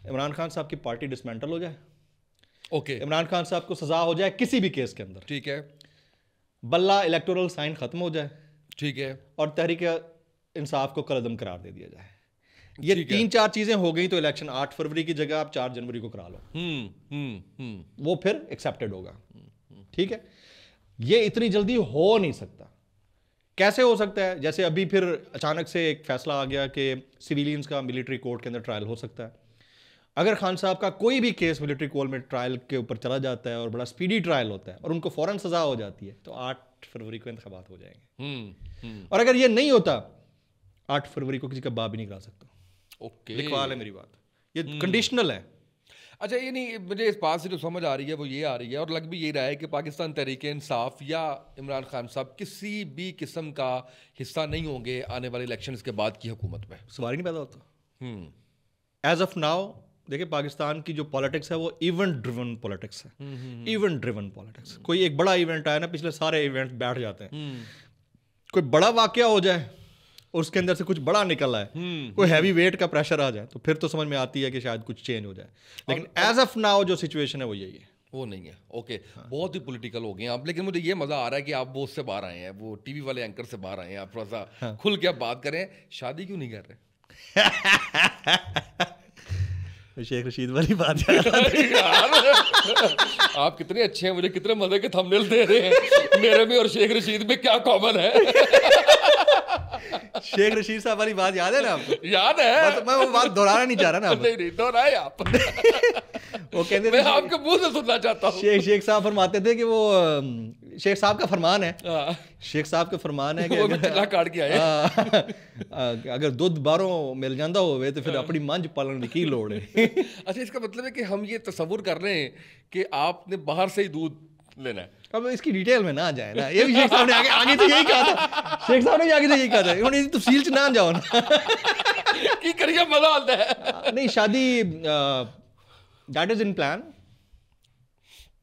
Speaker 2: इमरान खान साहब की पार्टी डिसमेंटल हो जाए,
Speaker 1: ओके,
Speaker 2: इमरान खान साहब को सजा हो जाए किसी भी केस के अंदर,
Speaker 1: ठीक है,
Speaker 2: बल्ला इलेक्टोरल साइन खत्म हो जाए,
Speaker 1: ठीक है,
Speaker 2: और तहरीक इंसाफ को कलअदम करार दे दिया जाए, ये 3-4 चीजें हो गई, तो इलेक्शन 8 फरवरी की जगह आप 4 जनवरी को करा लो, वो फिर एक्सेप्टेड होगा, ठीक है। ये इतनी जल्दी हो नहीं सकता। कैसे हो सकता है? जैसे अभी फिर अचानक से एक फैसला आ गया कि सिविलियंस का मिलिट्री कोर्ट के अंदर ट्रायल हो सकता है। अगर खान साहब का कोई भी केस मिलिट्री कोर्ट में ट्रायल के ऊपर चला जाता है और बड़ा स्पीडी ट्रायल होता है और उनको फौरन सजा हो जाती है, तो 8 फरवरी को इंतखाबात हो जाएंगे। और अगर ये नहीं होता, 8 फरवरी को किसी का बाप भी नहीं करा सकता।
Speaker 1: ओके,
Speaker 2: लिखवा ले मेरी बात, ये कंडीशनल है।
Speaker 1: अच्छा, ये नहीं, मुझे इस बात से जो समझ आ रही है वो ये आ रही है, और लग भी ये रहा है कि पाकिस्तान तहरीक इंसाफ या इमरान खान साहब किसी भी किस्म का हिस्सा नहीं होंगे आने वाले इलेक्शंस के बाद की हुकूमत में।
Speaker 2: सवाल ही नहीं पैदा होता। एज ऑफ नाउ देखिए, पाकिस्तान की जो पॉलिटिक्स है वो इवेंट ड्रिवन पॉलिटिक्स है, इवेंट ड्रिवन पॉलिटिक्स। कोई एक बड़ा इवेंट आया ना, पिछले सारे इवेंट बैठ जाते हैं। कोई बड़ा वाकया हो जाए और उसके अंदर से कुछ बड़ा निकल आए, कोई हैवी वेट का प्रेशर आ जाए, तो फिर तो समझ में आती है कि शायद कुछ चेंज हो जाए। लेकिन एज ऑफ नाउ जो सिचुएशन है वो यही है,
Speaker 1: वो नहीं है। ओके, बहुत ही पॉलिटिकल हो गए आप, लेकिन मुझे ये मजा आ रहा है कि आप वो उससे बाहर आए हैं, वो टीवी वाले एंकर से बाहर आए हैं, आप थोड़ा सा खुल के आप बात करें। शादी क्यों नहीं कर रहे?
Speaker 2: शेख रशीद वाली बात याद आ गई।
Speaker 1: यार आप कितने अच्छे हैं, मुझे कितने मजे के थंबनेल दे रहे हैं। मेरे में और शेख रशीद में क्या कॉमन है?
Speaker 2: शेख रशीद साहब वाली बात याद है ना आपको?
Speaker 1: याद है,
Speaker 2: बस मैं वो बात दोहराना नहीं चाह रहा ना।
Speaker 1: नहीं नहीं दोहराए आप।
Speaker 2: वो कहते
Speaker 1: मैं
Speaker 2: थे
Speaker 1: आपके मुंह से सुनना चाहता हूँ।
Speaker 2: शेख साहब फरमाते थे कि वो शेख साहब का फरमान है,
Speaker 1: हाँ,
Speaker 2: शेख साहब का फरमान है कि
Speaker 1: वो भी चिल्ला काट के आए।
Speaker 2: अगर दुध बारों मिल जाता होवे तो फिर अपनी मंझ पालन की लोड़ है।
Speaker 1: अच्छा, इसका मतलब है कि हम ये तस्वुर कर रहे हैं कि आपने बाहर से ही दूध लेना है।
Speaker 2: अब इसकी डिटेल में ना जाए ना, ये भी शेख साहब ने आगे तो यही कहा था, शेख साहब ने भी आगे तो यही कहा था, उन्होंने तफसील च ना जाओ ना।
Speaker 1: की करिए मजा आता है।
Speaker 2: नहीं, शादी that is in plan,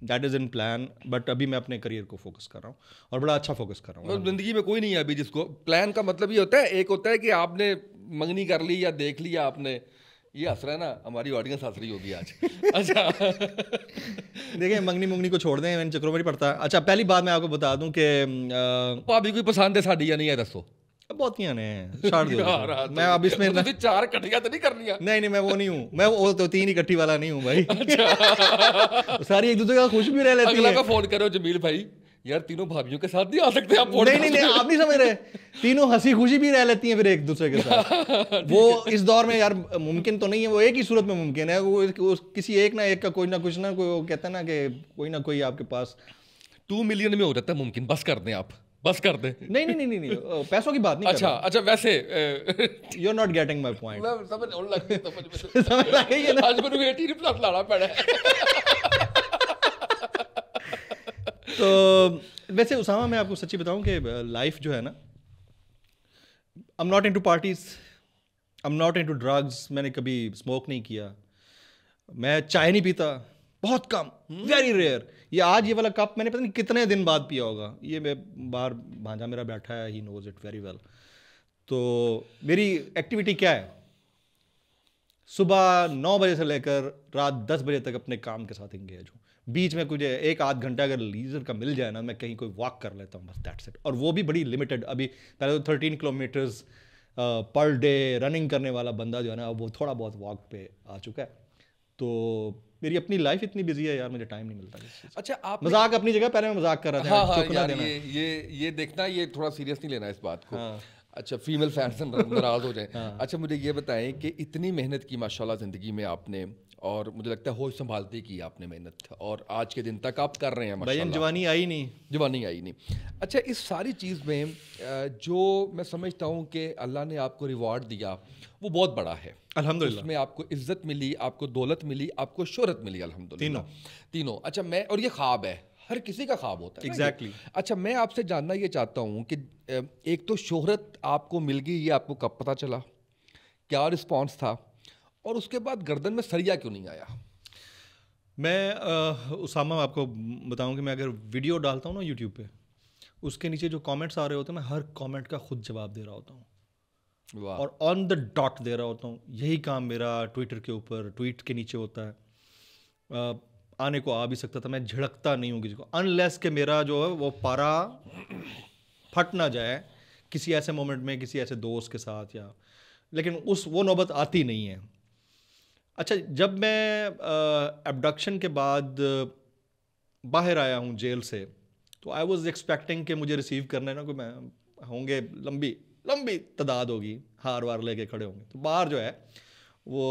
Speaker 2: that is in plan, but अभी मैं अपने करियर को फोकस कर रहा हूँ और बड़ा अच्छा फोकस कर रहा हूँ।
Speaker 1: मतलब जिंदगी में कोई नहीं है अभी जिसको प्लान का मतलब ये होता है, एक होता है कि आपने मंगनी कर ली या देख लिया आपने, ये हंस रहा है ना, हमारी ऑडियंस हंस रही होगी आज। अच्छा
Speaker 2: देखिए, मंगनी मुंगनी को छोड़ दें, मैंने चक्रों में नहीं पड़ता। अच्छा, पहली बात मैं आपको बता दूं कि
Speaker 1: भाभी कोई पसंद है साड़ी या नहीं है, दसो।
Speaker 2: बहुत ही ने छाड़ दो। मैं अब इसमें
Speaker 1: तो चार कटियां तो नहीं करनी है।
Speaker 2: नहीं, मैं वो नहीं हूँ, मैं वो तो 3 इकट्ठी वाला नहीं हूँ भाई। सारी एक दूसरे का खुश भी रह लेती
Speaker 1: अगला
Speaker 2: है।
Speaker 1: का फोन करो जमील भाई, यार तीनों भाभीियों के साथ नहीं आ सकते आप?
Speaker 2: नहीं, आप नहीं समझ रहे, तीनों हंसी खुशी भी रह लेती हैं फिर एक दूसरे के साथ। वो इस दौर में यार मुमकिन तो नहीं है, वो एक ही सूरत में मुमकिन है, वो किसी एक ना एक का कोई ना कुछ ना कोई, वो कहता है ना कि कोई ना कोई आपके पास
Speaker 1: 2 मिलियन में हो जाता है मुमकिन। बस कर दें आप, बस कर दें।
Speaker 2: नहीं, पैसों की बात नहीं।
Speaker 1: अच्छा वैसे
Speaker 2: you are not getting my point.
Speaker 1: मैं समझ लग गई,
Speaker 2: समझ लग गई है ना।
Speaker 1: आज मैंने 18+ लाना पड़ा है।
Speaker 2: तो वैसे उसामा, मैं आपको सच्ची बताऊं कि लाइफ जो है ना, I am not into parties, I am not into drugs, मैंने कभी स्मोक नहीं किया, मैं चाय नहीं पीता, बहुत कम, वेरी रेयर। ये आज ये वाला कप मैंने पता नहीं कितने दिन बाद पिया होगा। ये मैं बाहर भांजा मेरा बैठा है, he knows it very well. तो मेरी एक्टिविटी क्या है, सुबह 9 बजे से लेकर रात 10 बजे तक अपने काम के साथ इंगेज हूँ। बीच में कुछ 1-8 घंटा अगर लीजर का मिल जाए ना, मैं कहीं कोई वॉक कर लेता हूँ, बस दैट्स इट। और वो भी बड़ी लिमिटेड। अभी पहले तो 13 किलोमीटर्स पर डे रनिंग करने वाला बंदा जो है ना, वो थोड़ा बहुत वॉक पे आ चुका है। तो मेरी अपनी लाइफ इतनी बिजी है यार, मुझे टाइम नहीं मिलता।
Speaker 1: अच्छा, आप
Speaker 2: मजाक अपनी जगह, पहले मैं मजाक कर रहा था।
Speaker 1: हाँ यार, ये देखना, ये थोड़ा सीरियस नहीं लेना इस बात को। हाँ। अच्छा, फीमेल फैंस नाराज हो जाए। हाँ। अच्छा, मुझे ये बताएं कि इतनी मेहनत की माशाल्लाह ज़िंदगी में आपने, और मुझे लगता है होश संभालते की आपने मेहनत, और आज के दिन तक आप कर रहे हैं माशाल्लाह।
Speaker 2: जवानी आई नहीं।
Speaker 1: अच्छा, इस सारी चीज़ में जो मैं समझता हूँ कि अल्लाह ने आपको रिवॉर्ड दिया, वो बहुत बड़ा है अल्हम्दुलिल्लाह। उसमें आपको इज्जत मिली, आपको दौलत मिली, आपको शोहरत मिली, अल्हम्दुलिल्लाह तीनों। अच्छा, मैं, और ये ख्वाब है, हर किसी का ख्वाब होता है।
Speaker 2: एग्जैक्टली।
Speaker 1: अच्छा, मैं आपसे जानना ये चाहता हूँ कि एक तो शोहरत आपको मिल गई, ये आपको कब पता चला, क्या रिस्पॉन्स था, और उसके बाद गर्दन में सरिया क्यों नहीं आया?
Speaker 2: मैं उसामा आपको बताऊं कि मैं अगर वीडियो डालता हूँ ना यूट्यूब पे, उसके नीचे जो कमेंट्स आ रहे होते हैं, मैं हर कमेंट का खुद जवाब दे रहा होता हूँ और ऑन द डॉट दे रहा होता हूँ। यही काम मेरा ट्विटर के ऊपर, ट्वीट के नीचे होता है। आने को आ भी सकता था, मैं झिड़कता नहीं हूँ किसी को, अनलेस के मेरा जो है वो पारा फट ना जाए किसी ऐसे मोमेंट में, किसी ऐसे दोस्त के साथ, या लेकिन वो नौबत आती नहीं है। अच्छा, जब मैं एब्डक्शन के बाद बाहर आया हूँ जेल से, तो आई वॉज एक्सपेक्टिंग कि मुझे रिसीव करने ना कोई मैं होंगे, लंबी तादाद होगी, हार वार लेके खड़े होंगे। तो बाहर जो है वो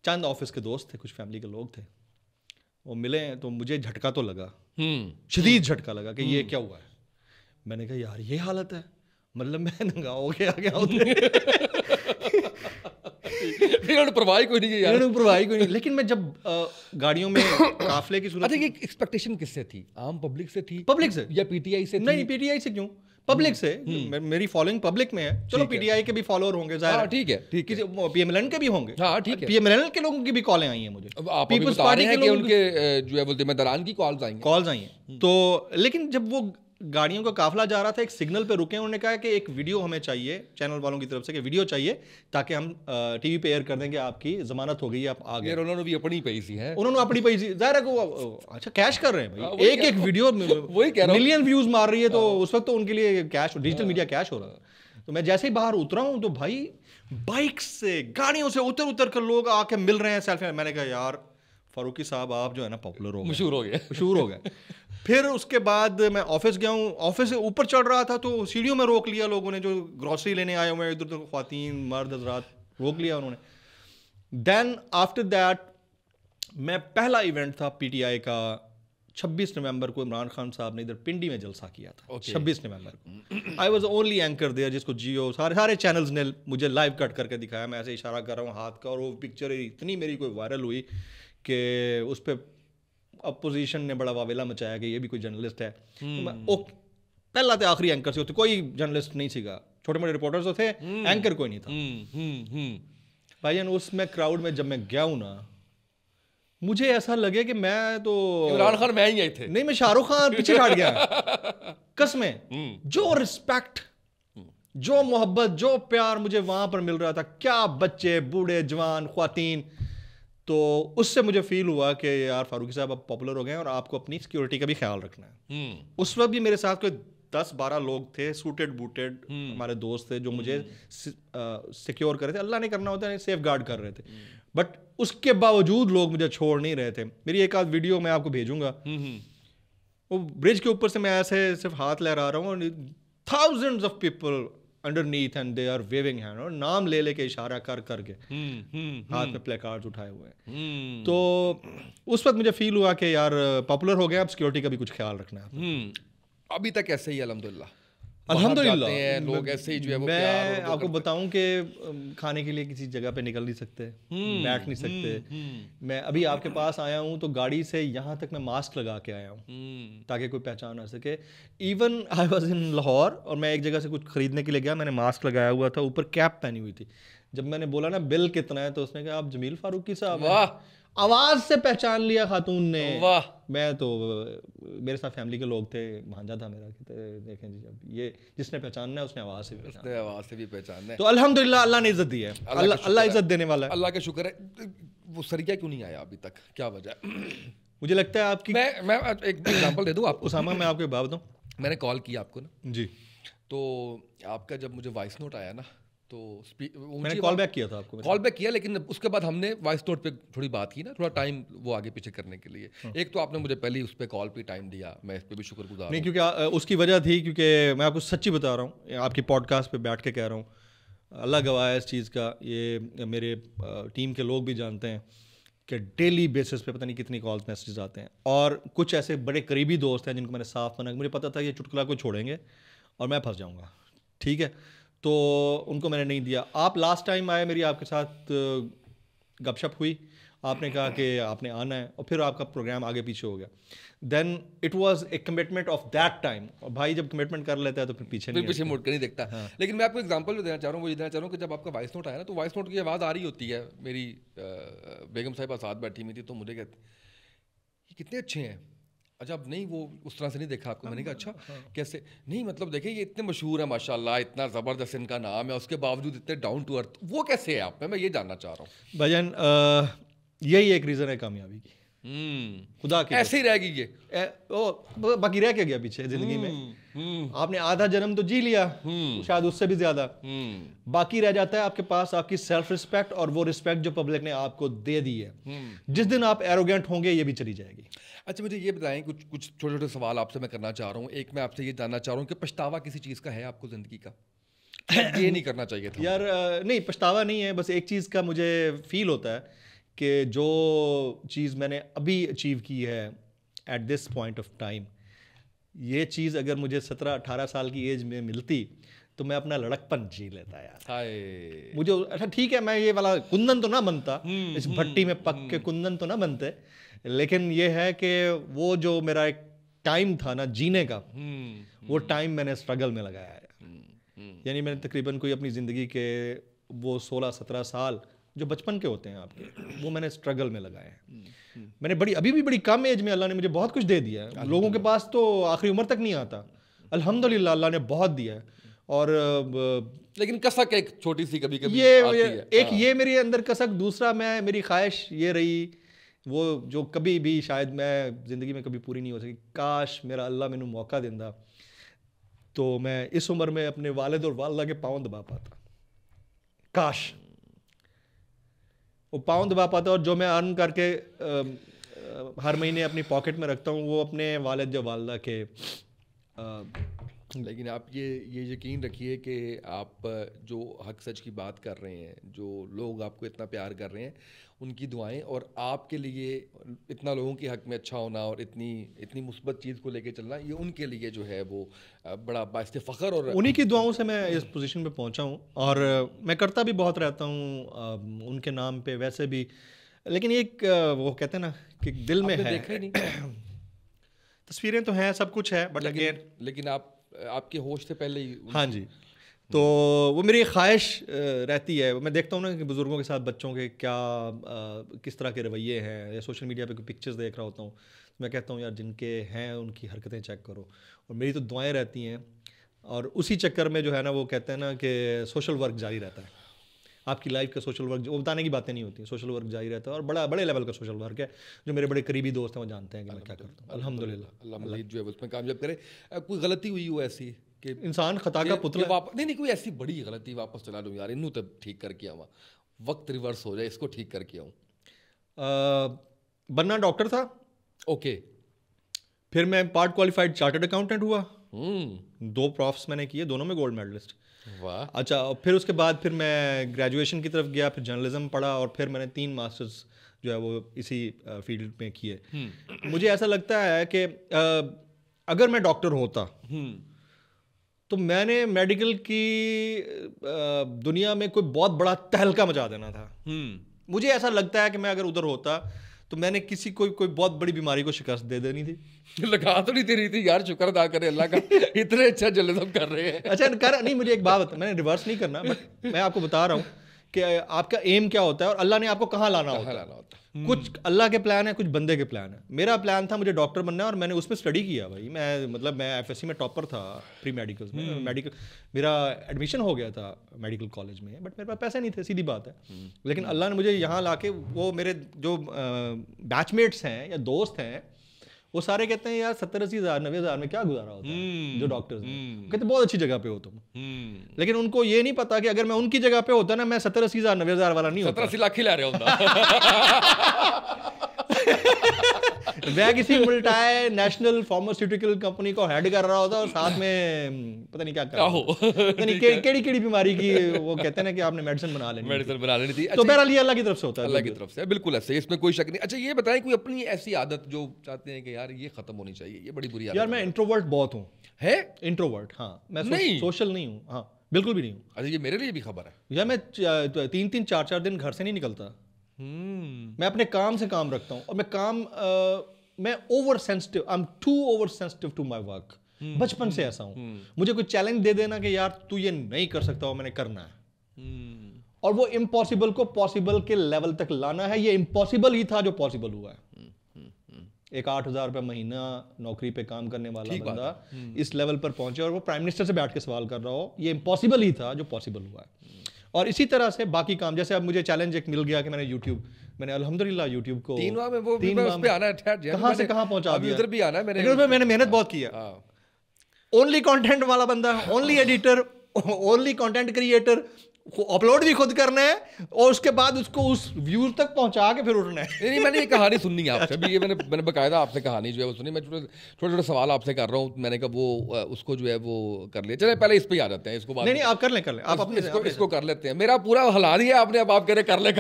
Speaker 2: चंद ऑफिस के दोस्त थे, कुछ फैमिली के लोग थे, वो मिले, तो मुझे झटका तो लगा, शदीद झटका लगा कि ये क्या हुआ है। मैंने कहा यार ये हालत है, मतलब मैं नंगा हो गया
Speaker 1: फिर परवाही कोई नहीं यार,
Speaker 2: परवाही कोई नहीं। लेकिन मैं जब गाड़ियों में काफले की सूरत,
Speaker 1: अच्छा, ये एक्सपेक्टेशन किससे थी? आम पब्लिक से थी?
Speaker 2: पब्लिक से
Speaker 1: या पीटीआई से?
Speaker 2: नहीं, पीटीआई से क्यों, पब्लिक से। मेरी फॉलोइंग पब्लिक में है। चलो पीटीआई के भी फॉलोअर होंगे,
Speaker 1: ठीक है,
Speaker 2: पीएमएलएन के भी होंगे,
Speaker 1: ठीक है।
Speaker 2: पीएमएलएन के लोगों की भी कॉलें आई हैं मुझे,
Speaker 1: पीपल्स पार्टी के उनके जो है वो जिम्मेदारान की कॉल्स आई हैं।
Speaker 2: तो लेकिन जब वो गाड़ियों का काफला जा रहा था, एक सिग्नल पे रुके, उन्होंने कहा कि एक वीडियो हमें चाहिए, चैनल वालों की तरफ से कि वीडियो चाहिए ताकि हम टीवी पे एयर कर देंगे, आपकी जमानत हो गई, आप आ गए।
Speaker 1: उन्होंने भी अपनी पैसी है,
Speaker 2: उन्होंने अपनी पैसी, जाहिर है वो अच्छा कैश कर रहे हैं भाई। एक वीडियो मिलियन व्यूज मार रही है, तो उस वक्त तो उनके लिए कैश, डिजिटल मीडिया कैश हो रहा है। तो मैं जैसे ही बाहर उतरा हूँ तो भाई बाइक से गाड़ियों से उतर कर लोग आके मिल रहे हैं सेल्फी। मैंने कहा यार फारूकी साहब आप जो है ना पॉपुलर हो गए, मशहूर हो गए। फिर उसके बाद मैं ऑफिस गया हूँ, ऑफिस से ऊपर चढ़ रहा था तो सीढ़ियों में रोक लिया लोगों ने, जो ग्रॉसरी लेने आए हुए इधर उधर ख्वातीन मर्द हजरात, रोक लिया उन्होंने। देन आफ्टर दैट मैं पहला इवेंट था पीटीआई का 26 नवंबर को इमरान खान साहब ने इधर पिंडी में जलसा किया था। 26 नवंबर को I was only anchor there, जिसको जियो सारे चैनल्स ने मुझे लाइव कट करके दिखाया। मैं ऐसे इशारा कर रहा हूँ हाथ का, और वो पिक्चर इतनी मेरी कोई वायरल हुई कि उस पर अपोजिशन ने बड़ा वावेला मचाया कि ये भी कोई जर्नलिस्ट है। तो पहला तो आखिरी एंकर से होते, कोई जर्नलिस्ट नहीं सीगा, छोटे मोटे रिपोर्टर्स तो थे, एंकर कोई नहीं था। भाईजान उसमें क्राउड में जब मैं गया हूँ ना, मुझे ऐसा लगे कि मैं तो
Speaker 1: इमरान खान मैं ही थे,
Speaker 2: नहीं मैं शाहरुख खान पीछे हट गया कसमें। जो रिस्पेक्ट, जो मोहब्बत, जो प्यार मुझे वहां पर मिल रहा था, क्या बच्चे बूढ़े जवान ख्वातीन, तो उससे मुझे फील हुआ कि यार फारूकी साहब आप पॉपुलर हो गए और आपको अपनी सिक्योरिटी का भी ख्याल रखना है। उस वक्त भी मेरे साथ कोई 10-12 लोग थे सूटेड बूटेड, हमारे दोस्त थे जो मुझे सिक्योर कर रहे थे। अल्लाह ने करना होता है, सेफ गार्ड कर रहे थे, बट उसके बावजूद लोग मुझे छोड़ नहीं रहे थे। मेरी एक आध वीडियो मैं आपको भेजूंगा, वो ब्रिज के ऊपर से मैं ऐसे सिर्फ हाथ लहरा रहा हूँ और thousands of people underneath and they are waving hand, और नाम ले लेके इशारा कर करके हाथ में प्ले कार्ड्स उठाए हुए हैं। तो उस वक्त मुझे फील हुआ कि यार पॉपुलर हो गया, अब सिक्योरिटी का भी कुछ ख्याल रखना है।
Speaker 1: अभी तक ऐसे ही अल्हम्दुलिल्लाह
Speaker 2: लोग
Speaker 1: ऐसे ही जो है वो
Speaker 2: मैं आपको बताऊं कि खाने के लिए किसी जगह पे निकल नहीं सकते, बैठ नहीं सकते। मैं अभी आपके पास आया हूं तो गाड़ी से यहाँ तक मैं मास्क लगा के आया हूँ ताकि कोई पहचान ना सके। Even I was in Lahore और मैं एक जगह से कुछ खरीदने के लिए गया, मैंने मास्क लगाया हुआ था, ऊपर कैप पहनी हुई थी। जब मैंने बोला ना बिल कितना है, तो उसने कहा आप जमील फारूकी साहब,
Speaker 1: वाह,
Speaker 2: आवाज से पहचान लिया खातून ने।
Speaker 1: वाह।
Speaker 2: मैं तो मेरे साथ फैमिली के लोग थे, भांजा था मेरा, देखें जी अब ये जिसने पहचानना है उसने आवाज से भी पहचानना है,
Speaker 1: आवाज से भी पहचानना है।
Speaker 2: तो अल्हम्दुलिल्लाह अल्लाह ने इज्जत दी है, अल्लाह इज्जत देने वाला है,
Speaker 1: अल्लाह का शुक्र है। वो सरिया क्यों नहीं आया अभी तक, क्या वजह?
Speaker 2: मुझे लगता है आपकी,
Speaker 1: मैं एक एग्जांपल दे दूं आपको।
Speaker 2: उसामा मैं आपको बात बताऊं,
Speaker 1: मैंने कॉल किया आपको ना
Speaker 2: जी,
Speaker 1: तो आपका जब मुझे वॉइस नोट आया ना, तो
Speaker 2: मैंने कॉल बैक किया था आपको,
Speaker 1: कॉल बैक किया, लेकिन उसके बाद हमने वॉइस नोट पे थोड़ी बात की ना, थोड़ा टाइम वो आगे पीछे करने के लिए। एक तो आपने मुझे पहले उस पर कॉल पे टाइम दिया, मैं इस पर भी शुक्रगुजार
Speaker 2: नहीं, क्योंकि उसकी वजह थी, क्योंकि मैं आपको सच्ची बता रहा हूँ, आपकी पॉडकास्ट पे बैठ के कह रहा हूँ, अल्लाह गवाह है इस चीज़ का, ये मेरे टीम के लोग भी जानते हैं कि डेली बेसिस पे पता नहीं कितनी कॉल्स मैसेजेस आते हैं, और कुछ ऐसे बड़े करीबी दोस्त हैं जिनको मैंने साफ मना, मुझे पता था ये चुटकुला को छोड़ेंगे और मैं फंस जाऊँगा, ठीक है, तो उनको मैंने नहीं दिया। आप लास्ट टाइम आए, मेरी आपके साथ गपशप हुई, आपने कहा कि आपने आना है, और फिर आपका प्रोग्राम आगे पीछे हो गया। Then it was a commitment of that time, और भाई जब कमिटमेंट कर लेता है तो फिर पीछे
Speaker 1: मुड़ कर नहीं देखता। हाँ। लेकिन मैं आपको एग्जांपल भी देना चाह रहा हूँ, वो देना चाह रहा हूँ कि जब आपका वॉइस नोट आया ना, तो वॉइस नोट की आवाज़ आ रही होती है, मेरी बेगम साहिबा साथ बैठी हुई थी, तो मुझे कहते ये कितने अच्छे हैं। अच्छा, अब नहीं वो उस तरह से नहीं देखा आपको। मैंने कहा अच्छा कैसे? नहीं मतलब देखिए ये इतने मशहूर है माशाल्लाह, इतना ज़बरदस्त इनका नाम है, उसके बावजूद इतने डाउन टू अर्थ, वो कैसे है आप में? मैं ये जानना चाह रहा हूँ
Speaker 2: भाईजान। यही एक रीज़न है कामयाबी की, खुदा की
Speaker 1: ऐसे ही रहेगी ये,
Speaker 2: बाकी रह के गया पीछे जिंदगी में। आपने आधा जन्म तो जी लिया, शायद उससे भी ज्यादा, बाकी रह जाता है आपके पास आपकी सेल्फ रिस्पेक्ट, और वो रिस्पेक्ट जो पब्लिक ने आपको दे दी है। जिस दिन आप एरोगेंट होंगे ये भी चली जाएगी।
Speaker 1: अच्छा, मुझे ये बताएं, कुछ छोटे छोटे सवाल आपसे मैं करना चाह रहा हूँ। एक मैं आपसे ये जानना चाह रहा हूँ कि पछतावा किसी चीज़ का है आपको ज़िंदगी का? ये नहीं करना चाहिए था
Speaker 2: यार। नहीं, पछतावा नहीं है, बस एक चीज़ का मुझे फील होता है कि जो चीज़ मैंने अभी अचीव की है at this point of time, ये चीज़ अगर मुझे 17-18 साल की एज में मिलती तो मैं अपना लड़कपन जी लेता यार। मुझे अच्छा ठीक है, मैं ये वाला कुंदन तो ना बनता, इस भट्टी में पक के कुंदन तो ना बनते, लेकिन ये है कि वो जो मेरा एक टाइम था ना जीने का, वो टाइम मैंने स्ट्रगल में लगाया है। यानी मैंने तकरीबन कोई अपनी ज़िंदगी के वो 16-17 साल जो बचपन के होते हैं आपके, वो मैंने स्ट्रगल में लगाए हैं। मैंने अभी भी बड़ी कम एज में अल्लाह ने मुझे बहुत कुछ दे दिया है। लोगों के पास तो आखिरी उम्र तक नहीं आता, अल्हम्दुलिल्लाह अल्लाह ने बहुत दिया है। और
Speaker 1: लेकिन कसक एक छोटी सी कभी कभी
Speaker 2: एक ये मेरे अंदर कसक, दूसरा मेरी ख्वाहिश ये रही, वो जो कभी भी शायद मैं ज़िंदगी में कभी पूरी नहीं हो सकी, काश मेरा अल्लाह मैनू मौका देंदा तो मैं इस उम्र में अपने वालिद और वालदा के पाँव दबा पाता, काश वो पाँव दबा पाता, और जो मैं अर्न करके हर महीने अपनी पॉकेट में रखता हूँ वो अपने वालिद या वालदा के
Speaker 1: लेकिन आप ये यकीन रखिए कि आप जो हक सच की बात कर रहे हैं, जो लोग आपको इतना प्यार कर रहे हैं, उनकी दुआएं और आपके लिए इतना लोगों के हक में अच्छा होना और इतनी मुस्बत चीज़ को लेके चलना, ये उनके लिए जो है वो बड़ा बाइस्ते फ़ख्र, और
Speaker 2: उन्हीं की दुआओं से मैं इस पोजीशन पे पहुंचा हूँ। और मैं करता भी बहुत रहता हूँ उनके नाम पे वैसे भी, लेकिन एक वो कहते हैं ना कि दिल में है,
Speaker 1: देखा ही नहीं।
Speaker 2: तस्वीरें तो हैं, सब कुछ है, बट अगेन
Speaker 1: लेकिन आपके होश से पहले ही
Speaker 2: हाँ जी, तो वो मेरी ख्वाहिश रहती है। मैं देखता हूँ ना कि बुज़ुर्गों के साथ बच्चों के क्या किस तरह के रवैये हैं, या सोशल मीडिया पे कोई पिक्चर्स देख रहा होता हूँ, तो मैं कहता हूँ यार जिनके हैं उनकी हरकतें चेक करो, और मेरी तो दुआएं रहती हैं। और उसी चक्कर में जो है ना, वो कहते हैं ना कि सोशल वर्क जारी रहता है। आपकी लाइफ का सोशल वर्क, वो बताने की बातें नहीं होती, सोशल वर्क जारी रहता है, और बड़े लेवल का सोशल वर्क है। जो मेरे बड़े करीबी दोस्त हैं वो जानते हैं कि मैं क्या करता हूँ। अल्हम्दुलिल्लाह,
Speaker 1: अल्लाह मज़ीद जो है उसमें कामयाब करे। कोई गलती हुई हो ऐसी कि
Speaker 2: इंसान खता का पुतला,
Speaker 1: नहीं कोई ऐसी बड़ी गलती वापस चला लूँ यार, इनू तब ठीक करके आवा, वक्त रिवर्स हो जाए, इसको ठीक करके आऊँ।
Speaker 2: बनना डॉक्टर था,
Speaker 1: ओके,
Speaker 2: फिर मैं पार्ट क्वालिफाइड चार्टर्ड अकाउंटेंट हुआ, 2 प्रोफ्स मैंने किए, दोनों में गोल्ड मेडलिस्ट।
Speaker 1: वाह।
Speaker 2: अच्छा, फिर उसके बाद फिर मैं ग्रेजुएशन की तरफ गया, फिर जर्नलिज्म पढ़ा, और फिर मैंने 3 मास्टर्स जो है वो इसी फील्ड में किए। मुझे ऐसा लगता है कि अगर मैं डॉक्टर होता तो मैंने मेडिकल की दुनिया में कोई बहुत बड़ा तहलका मचा देना था। मुझे ऐसा लगता है कि मैं अगर उधर होता तो मैंने किसी कोई बहुत बड़ी बीमारी को शिकस्त दे देनी थी।
Speaker 1: लगा तो नहीं दे रही थी यार, शुक्र अदा करे अल्लाह का, इतने अच्छा जर्नलिज्म कर रहे हैं।
Speaker 2: अच्छा कर नहीं, मुझे एक बात बता, मैंने रिवर्स नहीं करना, बट मैं आपको बता रहा हूँ कि आपका एम क्या होता है और अल्लाह ने आपको कहाँ लाना होता है। कुछ अल्लाह के प्लान है, कुछ बंदे के प्लान है। मेरा प्लान था मुझे डॉक्टर बनना है, और मैंने उसमें स्टडी किया भाई। मैं एफएससी में टॉपर था, प्री मेडिकल्स में। मेडिकल मेरा एडमिशन हो गया था मेडिकल कॉलेज में, बट मेरे पास पैसे नहीं थे, सीधी बात है। लेकिन अल्लाह ने मुझे यहाँ लाके, वो मेरे जो बैचमेट्स हैं या दोस्त हैं, वो सारे कहते हैं यार 70-80 हज़ार 90 हज़ार में क्या गुजारा होता है जो डॉक्टर्स हैं, कहते बहुत अच्छी जगह पे हो तुम। लेकिन उनको ये नहीं पता कि अगर मैं उनकी जगह पे होता ना, मैं 70-80 हज़ार 90 हज़ार वाला नहीं होता,
Speaker 1: 70-80 लाख ही ला रहा होता।
Speaker 2: मैं किसी मल्टी नेशनल फार्मास्यूटिकल कंपनी को हेड कर रहा होता, और साथ में पता नहीं क्या कर रहा होता, केड़ी बीमारी की वो कहते हैं ना कि आपने मेडिसिन बना लेनी थी। तो बहरहाल ये अल्लाह की तरफ से होता है,
Speaker 1: अल्लाह की तरफ से, बिल्कुल ऐसे, इसमें कोई शक नहीं। अच्छा ये बताएं कोई अपनी ऐसी आदत जो चाहते हैं कि यार ये खत्म होनी चाहिए, ये बड़ी बुरी आदत।
Speaker 2: यार मैं इंट्रोवर्ट बहुत हूँ।
Speaker 1: है इंट्रोवर्ट?
Speaker 2: हाँ, मैं सोशल नहीं हूँ। हाँ, बिल्कुल भी नहीं हूँ।
Speaker 1: अच्छा ये मेरे लिए भी खबर है
Speaker 2: यार, मैं 3-3 4-4 दिन घर से नहीं निकलता। मैं अपने काम से काम रखता हूँ, और मैं over sensitive, I am too over sensitive to my work. बचपन से ऐसा हूँ। मुझे कोई चैलेंज दे देना कि यार तू ये नहीं कर सकता, और मैंने करना है, और वो इम्पॉसिबल को पॉसिबल के लेवल तक लाना है। ये इम्पॉसिबल ही था जो पॉसिबल हुआ है। एक 8,000 रुपये महीना नौकरी पे काम करने वाला बंदा इस लेवल पर पहुंचे, और वो प्राइम मिनिस्टर से बैठ के सवाल कर रहा हो, ये इम्पॉसिबल ही था जो पॉसिबल हुआ है। और इसी तरह से बाकी काम, जैसे अब मुझे चैलेंज एक मिल गया कि मैंने अल्हम्दुलिल्लाह यूट्यूब को
Speaker 1: 3 माह में वो पे आना है,
Speaker 2: कहाँ से कहाँ पहुंचा दिया।
Speaker 1: इधर भी आना है,
Speaker 2: मैंने मेहनत बहुत किया। ओनली कंटेंट वाला बंदा, only editor, only content creator, upload भी खुद करना है, और उसके बाद उसको उस व्यूज तक पहुंचा के फिर उठना है।
Speaker 1: नहीं, मैंने ये कहानी सुननी है आपसे अभी, ये मैंने बकायदा आपसे कहानी जो है वो सुनी। मैं छोटे सवाल आपसे कर रहा हूँ, मैंने कहा वो उसको जो है वो कर लिया। चले पहले इस पे आ जाते हैं, इसको
Speaker 2: नहीं आप कर लें आप अपने
Speaker 1: इसको कर लेते हैं। मेरा पूरा हला दिया आपने, अब आप कह रहे कर ले।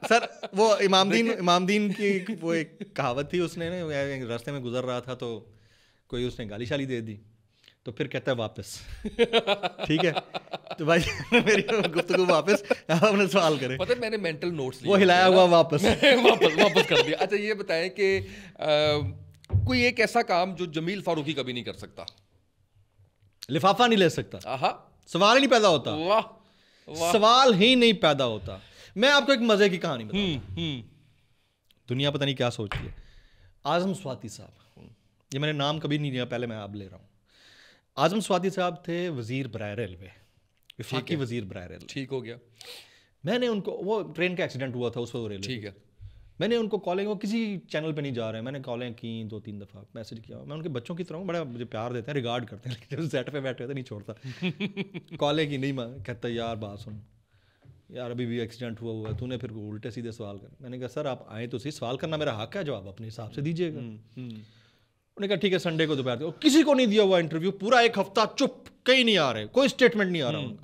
Speaker 2: सर वो इमामदीन की वो एक कहावत थी, उसने रास्ते में गुजर रहा था तो कोई उसने गाली शाली दे दी, तो फिर कहता है वापस। ठीक है, तो भाई मेरी गुफ्तगू वापस, आप अपने सवाल करें।
Speaker 1: पता है मैंने मेंटल नोट्स
Speaker 2: वो हिलाया हुआ वापस
Speaker 1: वापस कर दिया। अच्छा ये बताएं कि कोई एक ऐसा काम जो जमील फारूकी कभी नहीं कर सकता?
Speaker 2: लिफाफा नहीं ले सकता। सवाल ही नहीं पैदा होता।
Speaker 1: वाह,
Speaker 2: सवाल ही नहीं पैदा होता। मैं आपको एक मजे की कहानी बताऊं। दुनिया पता नहीं क्या सोच रही है। आजम स्वाति साहब, ये मैंने नाम कभी नहीं लिया, पहले मैं आप ले रहा हूँ। आजम स्वाति साहब थे वजीर बराए रेलवे, वफाकी वजीर बराए रेलवे।
Speaker 1: ठीक हो गया।
Speaker 2: मैंने उनको, वो ट्रेन का एक्सीडेंट हुआ था उस वक्त रेलवे,
Speaker 1: ठीक है,
Speaker 2: मैंने उनको कॉलिंग, वो किसी चैनल पे नहीं जा रहे हैं, मैंने कॉलिंग की 2-3 दफ़ा, मैसेज किया, मैं उनके बच्चों की तरह हूँ, बड़ा मुझे प्यार देते हैं, रिगार्ड करते हैं, लेकिन जब सेट पे बैठे होते नहीं छोड़ता। कॉलिंग की नहीं, कहता यार बात सुन यार, अभी भी एक्सीडेंट हुआ है, तूने फिर उल्टे सीधे सवाल कर। मैंने कहा सर आप आए तो सही, सवाल करना मेरा हक है, जवाब अपने हिसाब से दीजिएगा। उन्होंने कहा ठीक है संडे को दोपहर को, किसी को नहीं दिया हुआ इंटरव्यू, पूरा 1 हफ्ता चुप, कहीं नहीं आ रहे, कोई स्टेटमेंट नहीं आ रहा उनका।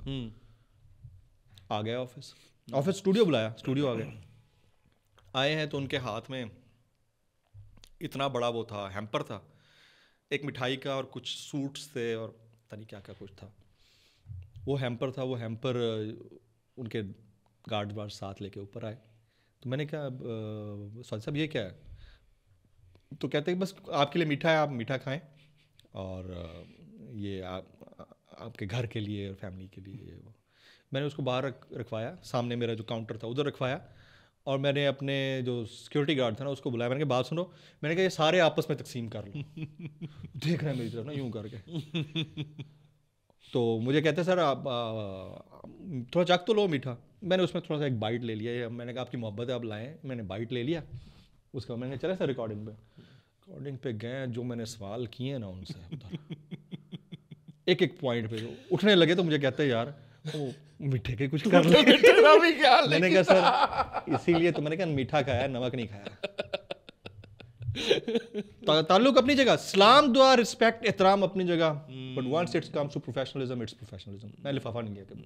Speaker 2: आ गया ऑफिस स्टूडियो बुलाया, स्टूडियो आ गए, आए हैं तो उनके हाथ में इतना बड़ा वो था, हैम्पर था, एक मिठाई का और कुछ सूट्स थे और पता नहीं क्या क्या कुछ था। वो हैम्पर उनके गार्ड वार्ड साथ लेके ऊपर आए। तो मैंने कहा सॉरी साहब ये क्या है? तो कहते हैं बस आपके लिए मीठा है, आप मीठा खाएं, और ये आपके घर के लिए और फैमिली के लिए। वो मैंने उसको बाहर रखवाया, सामने मेरा जो काउंटर था उधर रखवाया, और मैंने अपने जो सिक्योरिटी गार्ड था ना उसको बुलाया। मैंने कहा बात सुनो, मैंने कहा ये सारे आपस में तकसीम कर लो। देख रहे हैं मेरी तरफ ना यूं करके। तो मुझे कहते सर आप थोड़ा चख तो लो मीठा। मैंने उसमें थोड़ा सा एक बाइट ले लिया, मैंने कहा आपकी मोहब्बत है आप लाएँ। मैंने बाइट ले लिया उसका, मैंने चला सर रिकॉर्डिंग पे गए, जो मैंने सवाल किए ना उनसे एक एक पॉइंट पे उठने लगे, तो मुझे कहते हैं यार वो मीठे के कुछ कर ले। मैंने कहा सर इसीलिए तो मैंने कहा मीठा खाया नमक नहीं खाया। ताल्लुक अपनी जगह, सलाम दुआ रिस्पेक्ट एहतराम अपनी जगह, but once it's comes to professionalism it's professionalism. मैं लिफाफा नहीं किया कभी।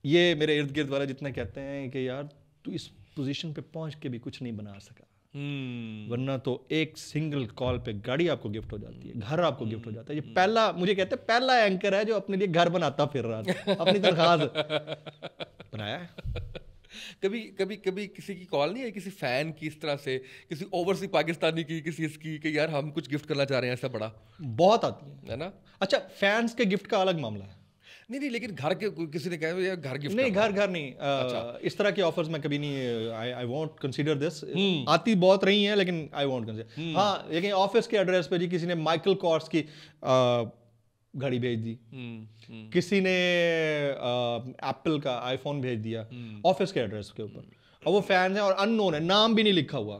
Speaker 2: ये मेरे इर्द गिर्द वाले जितने कहते हैं कि यार तू इस पोजीशन पे पहुंच के भी कुछ नहीं बना सका, वरना तो एक सिंगल कॉल पे गाड़ी आपको गिफ्ट हो जाती है, घर आपको गिफ्ट हो जाता है। ये पहला, मुझे कहते हैं पहला एंकर है जो अपने लिए घर बनाता फिर रहा था, अपनी तनख्वाह बनाया है।
Speaker 1: कभी कभी कभी किसी की कॉल नहीं है, किसी फैन की इस तरह से, किसी ओवरसीज पाकिस्तानी की, किसी इसकी कि यार हम कुछ गिफ्ट करना चाह रहे हैं, ऐसा बड़ा
Speaker 2: बहुत आती
Speaker 1: है ना?
Speaker 2: अच्छा फैंस के गिफ्ट का अलग मामला है।
Speaker 1: नहीं, लेकिन घर के किसी ने कहा यार घर गिफ्ट
Speaker 2: नहीं, घर नहीं। अच्छा। इस तरह की ऑफर्स में कभी नहीं, आई वोंट कंसीडर दिस। आती बहुत रही हैं लेकिन आई वोंट कंसीडर। हाँ, लेकिन ऑफिस के एड्रेस पे जी किसी ने माइकल कॉर्स की घड़ी भेज दी, किसी ने एप्पल का आईफोन भेज दिया ऑफिस के एड्रेस के ऊपर, और वो फैन है और अननोन है, नाम भी नहीं लिखा हुआ।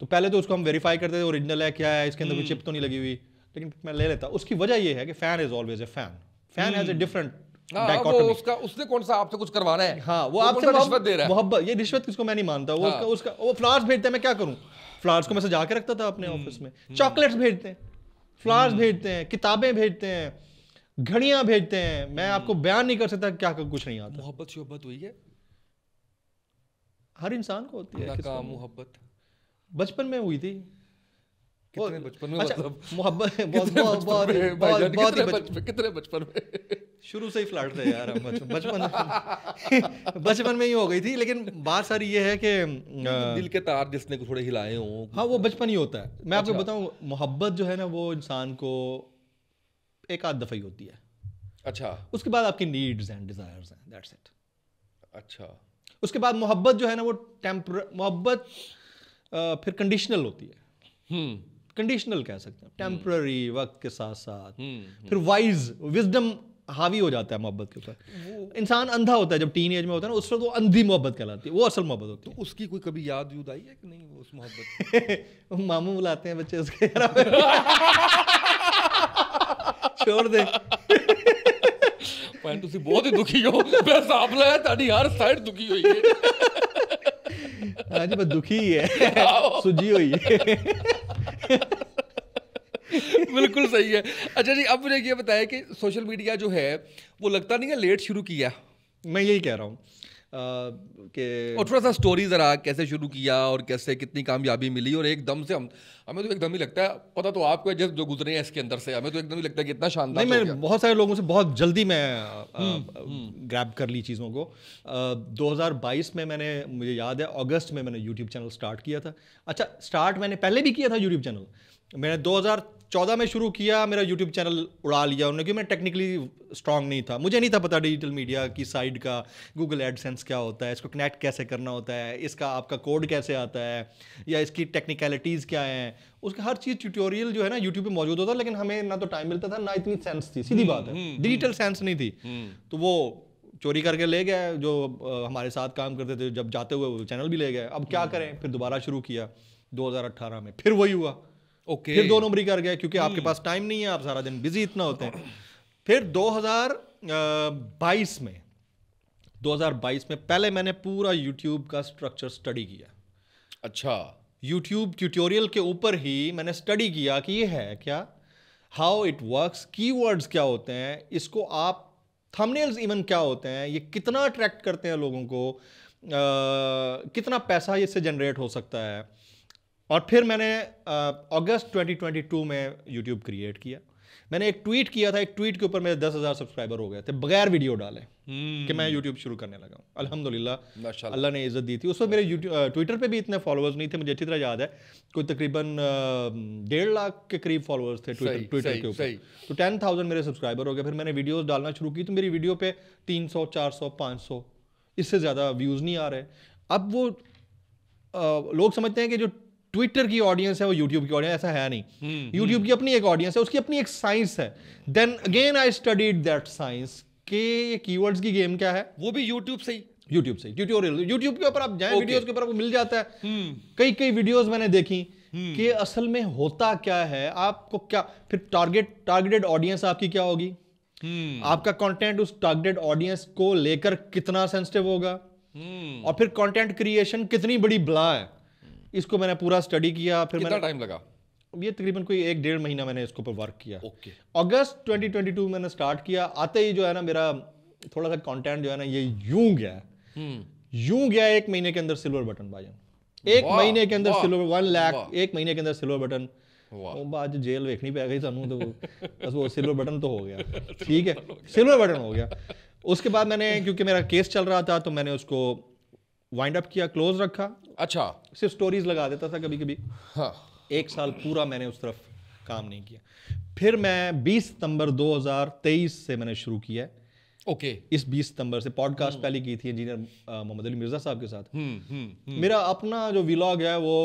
Speaker 2: तो पहले तो उसको हम वेरीफाई करते थे ओरिजिनल है क्या है, इसके अंदर कोई चिप तो नहीं लगी हुई, लेकिन मैं ले लेता। उसकी वजह ये है कि fan is always a fan, fan has a different dichotomy.
Speaker 1: उसका उसने कौन सा आपसे कुछ करवाना है,
Speaker 2: हाँ वो आपसे
Speaker 1: रिश्वत दे रहा है।
Speaker 2: मोहब्बत, ये रिश्वत किसको मैं नहीं मानता। वो उसका वो फ्लावर्स भेजते हैं, मैं क्या करूं? फ्लावर्स को मैं सजा के रखता था अपने ऑफिस में। चॉकलेट्स भेजते हैं, फ्लावर्स भेजते हैं, किताबें भेजते हैं, घड़ियां भेजते हैं, मैं आपको बयान नहीं कर सकता क्या कुछ नहीं आता।
Speaker 1: मोहब्बत हुई है,
Speaker 2: हर इंसान को होती है।
Speaker 1: नाकाम मोहब्बत
Speaker 2: बचपन में हुई थी।
Speaker 1: कितने बचपन में?
Speaker 2: अच्छा,
Speaker 1: मतलब
Speaker 2: मोहब्बत
Speaker 1: कितने बचपन में?
Speaker 2: शुरू से ही फ्लर्ट थे यार हम, बचपन में ही हो गई थी। लेकिन बात सारी ये है कि
Speaker 1: दिल के तार जिसने को थोड़े हिलाए हों,
Speaker 2: हाँ वो बचपन ही होता है। मैं आपको बताऊं, मोहब्बत जो है ना वो इंसान को एक आध दफा ही होती है।
Speaker 1: अच्छा,
Speaker 2: उसके बाद आपकी नीड्स एंड डिजायर्स हैं, दैट्स इट।
Speaker 1: अच्छा,
Speaker 2: उसके बाद मोहब्बत जो है ना वो मोहब्बत फिर कंडीशनल होती है। कंडीशनल कह सकते हैं, टेम्पररी, वक्त के साथ साथ। फिर विजडम हावी हो जाता है मोहब्बत के ऊपर। इंसान अंधा होता है जब टीन एज में होता है ना, उस वक्त वो अंधी मोहब्बत कहलाती है, वो असल मोहब्त होती है।
Speaker 1: तो उसकी कोई कभी याद आई है कि नहीं वो उस मोहब्बत?
Speaker 2: मामू बुलाते हैं बच्चे उसके, छोड़ दे।
Speaker 1: मैं तुसी बहुत ही दुखी हो, मैं साफ लाया ताड़ी हर साइड दुखी हुई है।
Speaker 2: हाँ जी, बस दुखी है, सुजी हुई है।
Speaker 1: बिल्कुल सही है। अच्छा जी, अब मुझे ये बताया कि सोशल मीडिया जो है वो लगता नहीं है लेट शुरू किया।
Speaker 2: मैं यही कह रहा हूँ कि
Speaker 1: और थोड़ा सा स्टोरी जरा कैसे शुरू किया और कैसे कितनी कामयाबी मिली, और एकदम से हमें तो एकदम ही लगता है, पता तो आपको जो गुजरे हैं इसके अंदर से, हमें तो एकदम ही लगता है कि इतना शानदार।
Speaker 2: नहीं, मैं बहुत सारे लोगों से बहुत जल्दी मैं ग्रैब कर ली चीज़ों को। 2022 में मैंने, मुझे याद है अगस्त में मैंने यूट्यूब चैनल स्टार्ट किया था। अच्छा, स्टार्ट मैंने पहले भी किया था यूट्यूब चैनल, मैंने 2014 में शुरू किया, मेरा यूट्यूब चैनल उड़ा लिया उन्होंने, क्योंकि मैं टेक्निकली स्ट्रांग नहीं था, मुझे नहीं था पता डिजिटल मीडिया की साइड का, गूगल एडसेंस क्या होता है, इसको कनेक्ट कैसे करना होता है, इसका आपका कोड कैसे आता है, या इसकी टेक्निकलिटीज़ क्या हैं। उसका हर चीज़ ट्यूटोरियल जो है ना यूट्यूब पे मौजूद होता, लेकिन हमें ना तो टाइम मिलता था ना इतनी सेंस थी, सीधी बात है, डिजिटल सेंस नहीं थी। तो वो चोरी करके ले गए जो हमारे साथ काम करते थे, जब जाते हुए वो चैनल भी ले गए। अब क्या करें, फिर दोबारा शुरू किया 2018 में, फिर वही हुआ।
Speaker 1: ओके।
Speaker 2: फिर 2 नंबरी कर गए क्योंकि आपके पास टाइम नहीं है, आप सारा दिन बिजी इतना होते हैं। फिर 2022 में पहले मैंने पूरा यूट्यूब का स्ट्रक्चर स्टडी किया।
Speaker 1: अच्छा।
Speaker 2: यूट्यूब ट्यूटोरियल के ऊपर ही मैंने स्टडी किया कि ये है क्या, हाउ इट वर्क्स, कीवर्ड्स क्या होते हैं, इसको आप थंबनेल्स इवन क्या होते हैं, ये कितना अट्रैक्ट करते हैं लोगों को, कितना पैसा इससे जनरेट हो सकता है। और फिर मैंने अगस्त 2022 में यूट्यूब क्रिएट किया। मैंने एक ट्वीट किया था, एक ट्वीट के ऊपर मेरे 10,000 सब्सक्राइबर हो गए थे बगैर वीडियो डाले कि मैं यूट्यूब शुरू करने लगा हूँ। अल्हम्दुलिल्लाह
Speaker 1: माशाल्लाह।
Speaker 2: अल्लाह ने इज्जत दी थी। उस वक्त मेरे ट्विटर पे भी इतने फॉलोअर्स नहीं थे, मुझे अच्छी तरह याद है, कोई तकरीबन 1.5 लाख के करीब फॉलोअर्स थे ट्विटर के ऊपर। तो 10,000 मेरे सब्सक्राइबर हो गए। फिर मैंने वीडियोस डालना शुरू की तो मेरी वीडियो पे 300, 400, 500 इससे ज़्यादा व्यूज़ नहीं आ रहे। अब वो लोग समझते हैं कि जो ट्विटर की ऑडियंस है वो यूट्यूब की ऑडियंस, ऐसा है नहीं। यूट्यूब की अपनी एक ऑडियंस है, उसकी अपनी एक साइंस है। Then again I studied that science कि ये कीवर्ड्स की गेम क्या है,
Speaker 1: वो भी यूट्यूब से ही
Speaker 2: ट्यूटोरियल यूट्यूब के ऊपर आप जाएं, वीडियोस के ऊपर आपको मिल जाता है। कई वीडियोस मैंने देखी कि असल में होता क्या है, आपको क्या, फिर टारगेटेड ऑडियंस आपकी क्या होगी, आपका कंटेंट उस टारगेटेड ऑडियंस को लेकर कितना सेंसिटिव होगा, और फिर कंटेंट क्रिएशन कितनी बड़ी बला है। इसको मैंने पूरा स्टडी किया। फिर
Speaker 1: कितना टाइम लगा?
Speaker 2: ये तकरीबन कोई 1-1.5 महीना मैंने इसके ऊपर वर्क किया।
Speaker 1: ओके।
Speaker 2: अगस्त 2022 मैंने स्टार्ट किया। आते ही जो है ना मेरा थोड़ा सा कंटेंट जो है ना ये यूं गया 1 महीने के अंदर सिल्वर बटन भाईजान, 1 महीने के अंदर सिल्वर 1 लाख, 1 महीने के अंदर सिल्वर बटन। वो बाद जेल देखनी पै गई सानू, तो बस वो सिल्वर बटन तो हो गया, ठीक है, सिल्वर बटन हो गया। उसके बाद मैंने, क्योंकि मेरा केस चल रहा था, तो मैंने उसको वाइंड अप किया, क्लोज रखा।
Speaker 1: अच्छा।
Speaker 2: सिर्फ स्टोरीज लगा देता था कभी कभी।
Speaker 1: हाँ।
Speaker 2: 1 साल पूरा मैंने उस तरफ काम नहीं किया। फिर मैं 20 सितंबर 2023 से मैंने शुरू किया।
Speaker 1: ओके।
Speaker 2: इस 20 सितंबर से पॉडकास्ट पहले की थी इंजीनियर मोहम्मद अली मिर्जा साहब के साथ। मेरा अपना जो व्लॉग है वो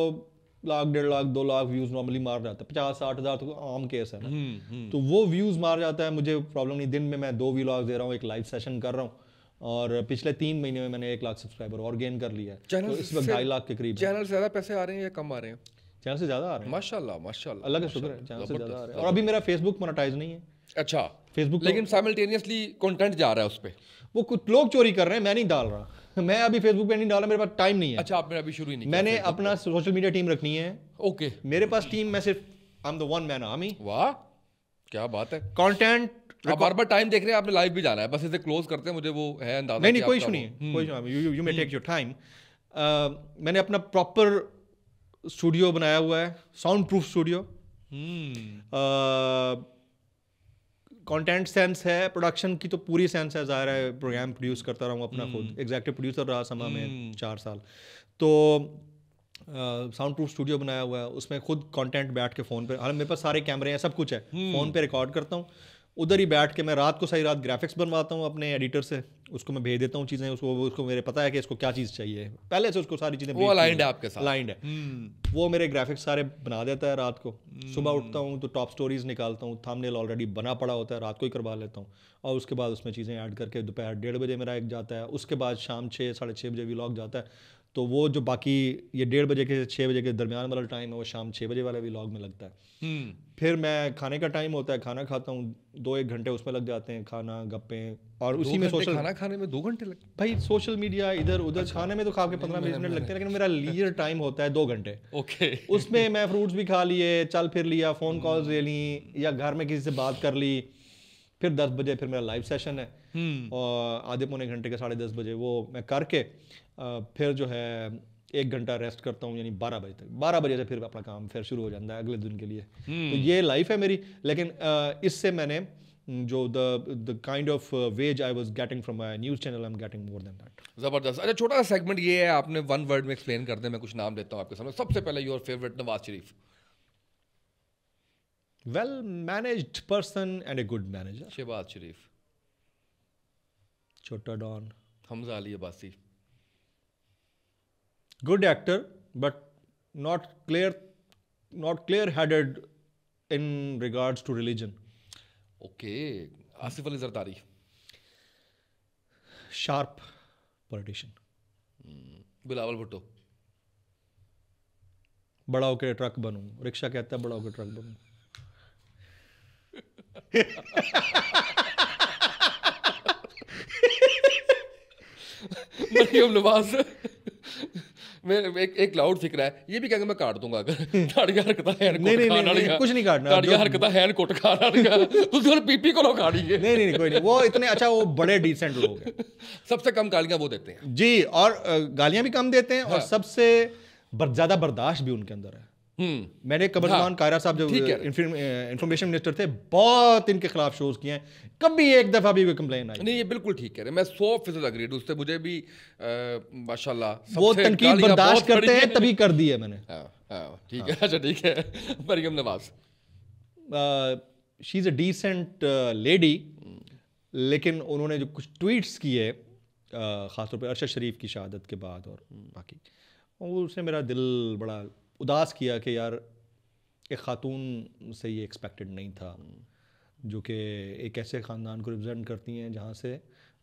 Speaker 2: 1 लाख, 1.5 लाख, 2 लाख व्यूज नॉर्मली मार जाता है। 50-60 हज़ार तो आम केस है ना। तो वो व्यूज मार जाता है, मुझे प्रॉब्लम नहीं। दिन में मैं 2 व्लॉग दे रहा हूँ, एक लाइव सेशन कर रहा हूँ, और पिछले 3 महीने में मैंने 1 लाख सब्सक्राइबर और गेन कर लिया है। तो इस वक्त 2.5 लाख के करीब।
Speaker 1: चैनल से ज्यादा पैसे आ रहे हैं या कम आ रहे हैं?
Speaker 2: चैनल से ज्यादा आ रहे हैं
Speaker 1: माशाल्लाह, माशाल्लाह,
Speaker 2: अल्लाह का शुक्र है, चैनल से ज्यादा आ रहे हैं। और अभी मेरा फेसबुक मोनेटाइज नहीं है।
Speaker 1: अच्छा।
Speaker 2: फेसबुक
Speaker 1: लेकिन साइमल्टेनियसली कंटेंट जा रहा है उस पे।
Speaker 2: वो कुछ लोग चोरी कर रहे हैं, मैं नहीं डाल रहा। मैं अभी फेसबुक पे नहीं डाला, मेरे पास टाइम नहीं है।
Speaker 1: अच्छा, आपने अभी शुरू ही नहीं किया?
Speaker 2: मैंने अपना सोशल मीडिया टीम रखनी है।
Speaker 1: ओके।
Speaker 2: मेरे पास टीम, मैं सिर्फ I am the one man army.
Speaker 1: वाह, क्या बात है।
Speaker 2: कंटेंट
Speaker 1: आप बार बार टाइम देख रहे हैं, आपने लाइव भी जाना है, बस इसे क्लोज करते हैं, मुझे वो है अंदाजा।
Speaker 2: नहीं, कोई इशू नहीं है, कोई इशू नहीं, you may take your time. मैंने अपना प्रॉपर स्टूडियो बनाया हुआ है, sound proof studio. Content sense है, प्रोडक्शन की तो पूरी सेंस है, ज़ाहिर है प्रोग्राम प्रोड्यूस करता रहा हूँ अपना खुद, एग्जीक्यूटिव प्रोड्यूसर रहा समा में 4 साल। तो साउंड प्रूफ स्टूडियो बनाया हुआ है, उसमें खुद कंटेंट बैठ के फ़ोन पे, हालांकि मेरे पास सारे कैमरे हैं, सब कुछ है, फ़ोन पे रिकॉर्ड करता हूँ, उधर ही बैठ के मैं रात को सारी रात ग्राफिक्स बनवाता हूँ अपने एडिटर से, उसको मैं भेज देता हूँ चीज़ें, उसको मेरे पता है कि इसको क्या चीज़ चाहिए, पहले से उसको सारी चीज़ें
Speaker 1: वो अलाइंड है आपके साथ,
Speaker 2: अलाइंड है, वो मेरे ग्राफिक्स सारे बना देता है रात को। सुबह उठता हूँ तो टॉप स्टोरीज निकालता हूँ, थंबनेल ऑलरेडी बना पड़ा होता है, रात को ही करवा लेता हूँ, और उसके बाद उसमें चीज़ें ऐड करके दोपहर 1:30 बजे मेरा एक जाता है, उसके बाद शाम 6, 6:30 बजे व्लॉग जाता है। तो वो जो बाकी ये 1:30 बजे के 6 बजे के दरमियान वाला टाइम है वो शाम 6 बजे वाले व्लॉग में लगता है। फिर मैं खाने का टाइम होता है, खाना खाता हूँ, 2-1 घंटे उसमें लग जाते हैं, खाना गप्पे, और उसी में सोशल,
Speaker 1: खाना खाने में 2 घंटे लगते
Speaker 2: भाई सोशल मीडिया इधर उधर। खाने में तो खा के 15-20 मिनट लगते हैं, लेकिन मेरा लीजर टाइम होता है 2 घंटे।
Speaker 1: ओके।
Speaker 2: उसमें मैं फ्रूट्स भी खा लिए, चल फिर लिया, फ़ोन कॉल्स ले ली, या घर में किसी से बात कर ली। फिर 10 बजे फिर मेरा लाइव सेशन है, और आधे पौने घंटे के 10:30 बजे वो मैं करके फिर जो है 1 घंटा रेस्ट करता हूँ, यानी 12 बजे तक। 12 बजे से फिर अपना काम फिर शुरू हो जाता है अगले दिन के लिए। तो ये लाइफ है मेरी। लेकिन इससे मैंने जो the kind of ways I was getting from my news channel, I am getting more than that.
Speaker 1: जबरदस्त। अच्छा, छोटा सा सेगमेंट ये है, आपने 1 वर्ड में एक्सप्लेन कर दे, मैं कुछ नाम देता हूँ आपके सामने। सबसे पहले your favourite Nawaz Sharif.
Speaker 2: Well managed person and a good manager.
Speaker 1: Shahbaz Sharif.
Speaker 2: छोटा don.
Speaker 1: Hamza Ali Abbasi.
Speaker 2: Good actor, but not clear-headed in regards to religion.
Speaker 1: Okay. Asif Ali Zardari.
Speaker 2: Sharp politician.
Speaker 1: Bilawal Bhutto.
Speaker 2: बड़ा होकर ट्रक बनूं, रिक्शा कहता है बड़ा होकर ट्रक बनूं।
Speaker 1: मरियम नवाज। मैं एक लाउड फिक्र है, ये भी कहेंगे मैं काट दूंगा अगर ताड़ियां हरकतां हैं
Speaker 2: नहीं, कुछ नहीं काटना।
Speaker 1: ताड़ियां हरकतां हैं कुट खाना तुसी और पीपी को काटिए।
Speaker 2: नहीं कोई नहीं, वो इतने अच्छा, वो बड़े डिसेंट लोग हैं।
Speaker 1: सबसे कम गालियां वो देते हैं
Speaker 2: जी, और गालियां भी कम देते हैं और सबसे ज्यादा बर्दाश्त भी उनके अंदर है। मैंने कमरजमान कायरा साहब जब इंफॉर्मेशन मिनिस्टर थे, बहुत इनके खिलाफ शोज किए हैं, कभी एक दफा भी कोई कंप्लेन आई
Speaker 1: नहीं। ये बिल्कुल ठीक कह रहे हैं, मैं 100% अग्रीड उससे। मुझे भी माशाल्लाह
Speaker 2: वो तनकीद बर्दाश्त करते हैं, तभी कर दी है मैंने।
Speaker 1: ठीक है, अच्छा ठीक है। Maryam Nawaz,
Speaker 2: she is a decent lady, लेकिन उन्होंने जो कुछ ट्वीट्स किए ख़ासतौर पर अरशद शरीफ की शहादत के बाद और बाकी, उसने मेरा दिल बड़ा उदास किया कि यार एक ख़ातून से ये एक्सपेक्टेड नहीं था, जो कि एक ऐसे ख़ानदान को रिप्रेजेंट करती हैं जहाँ से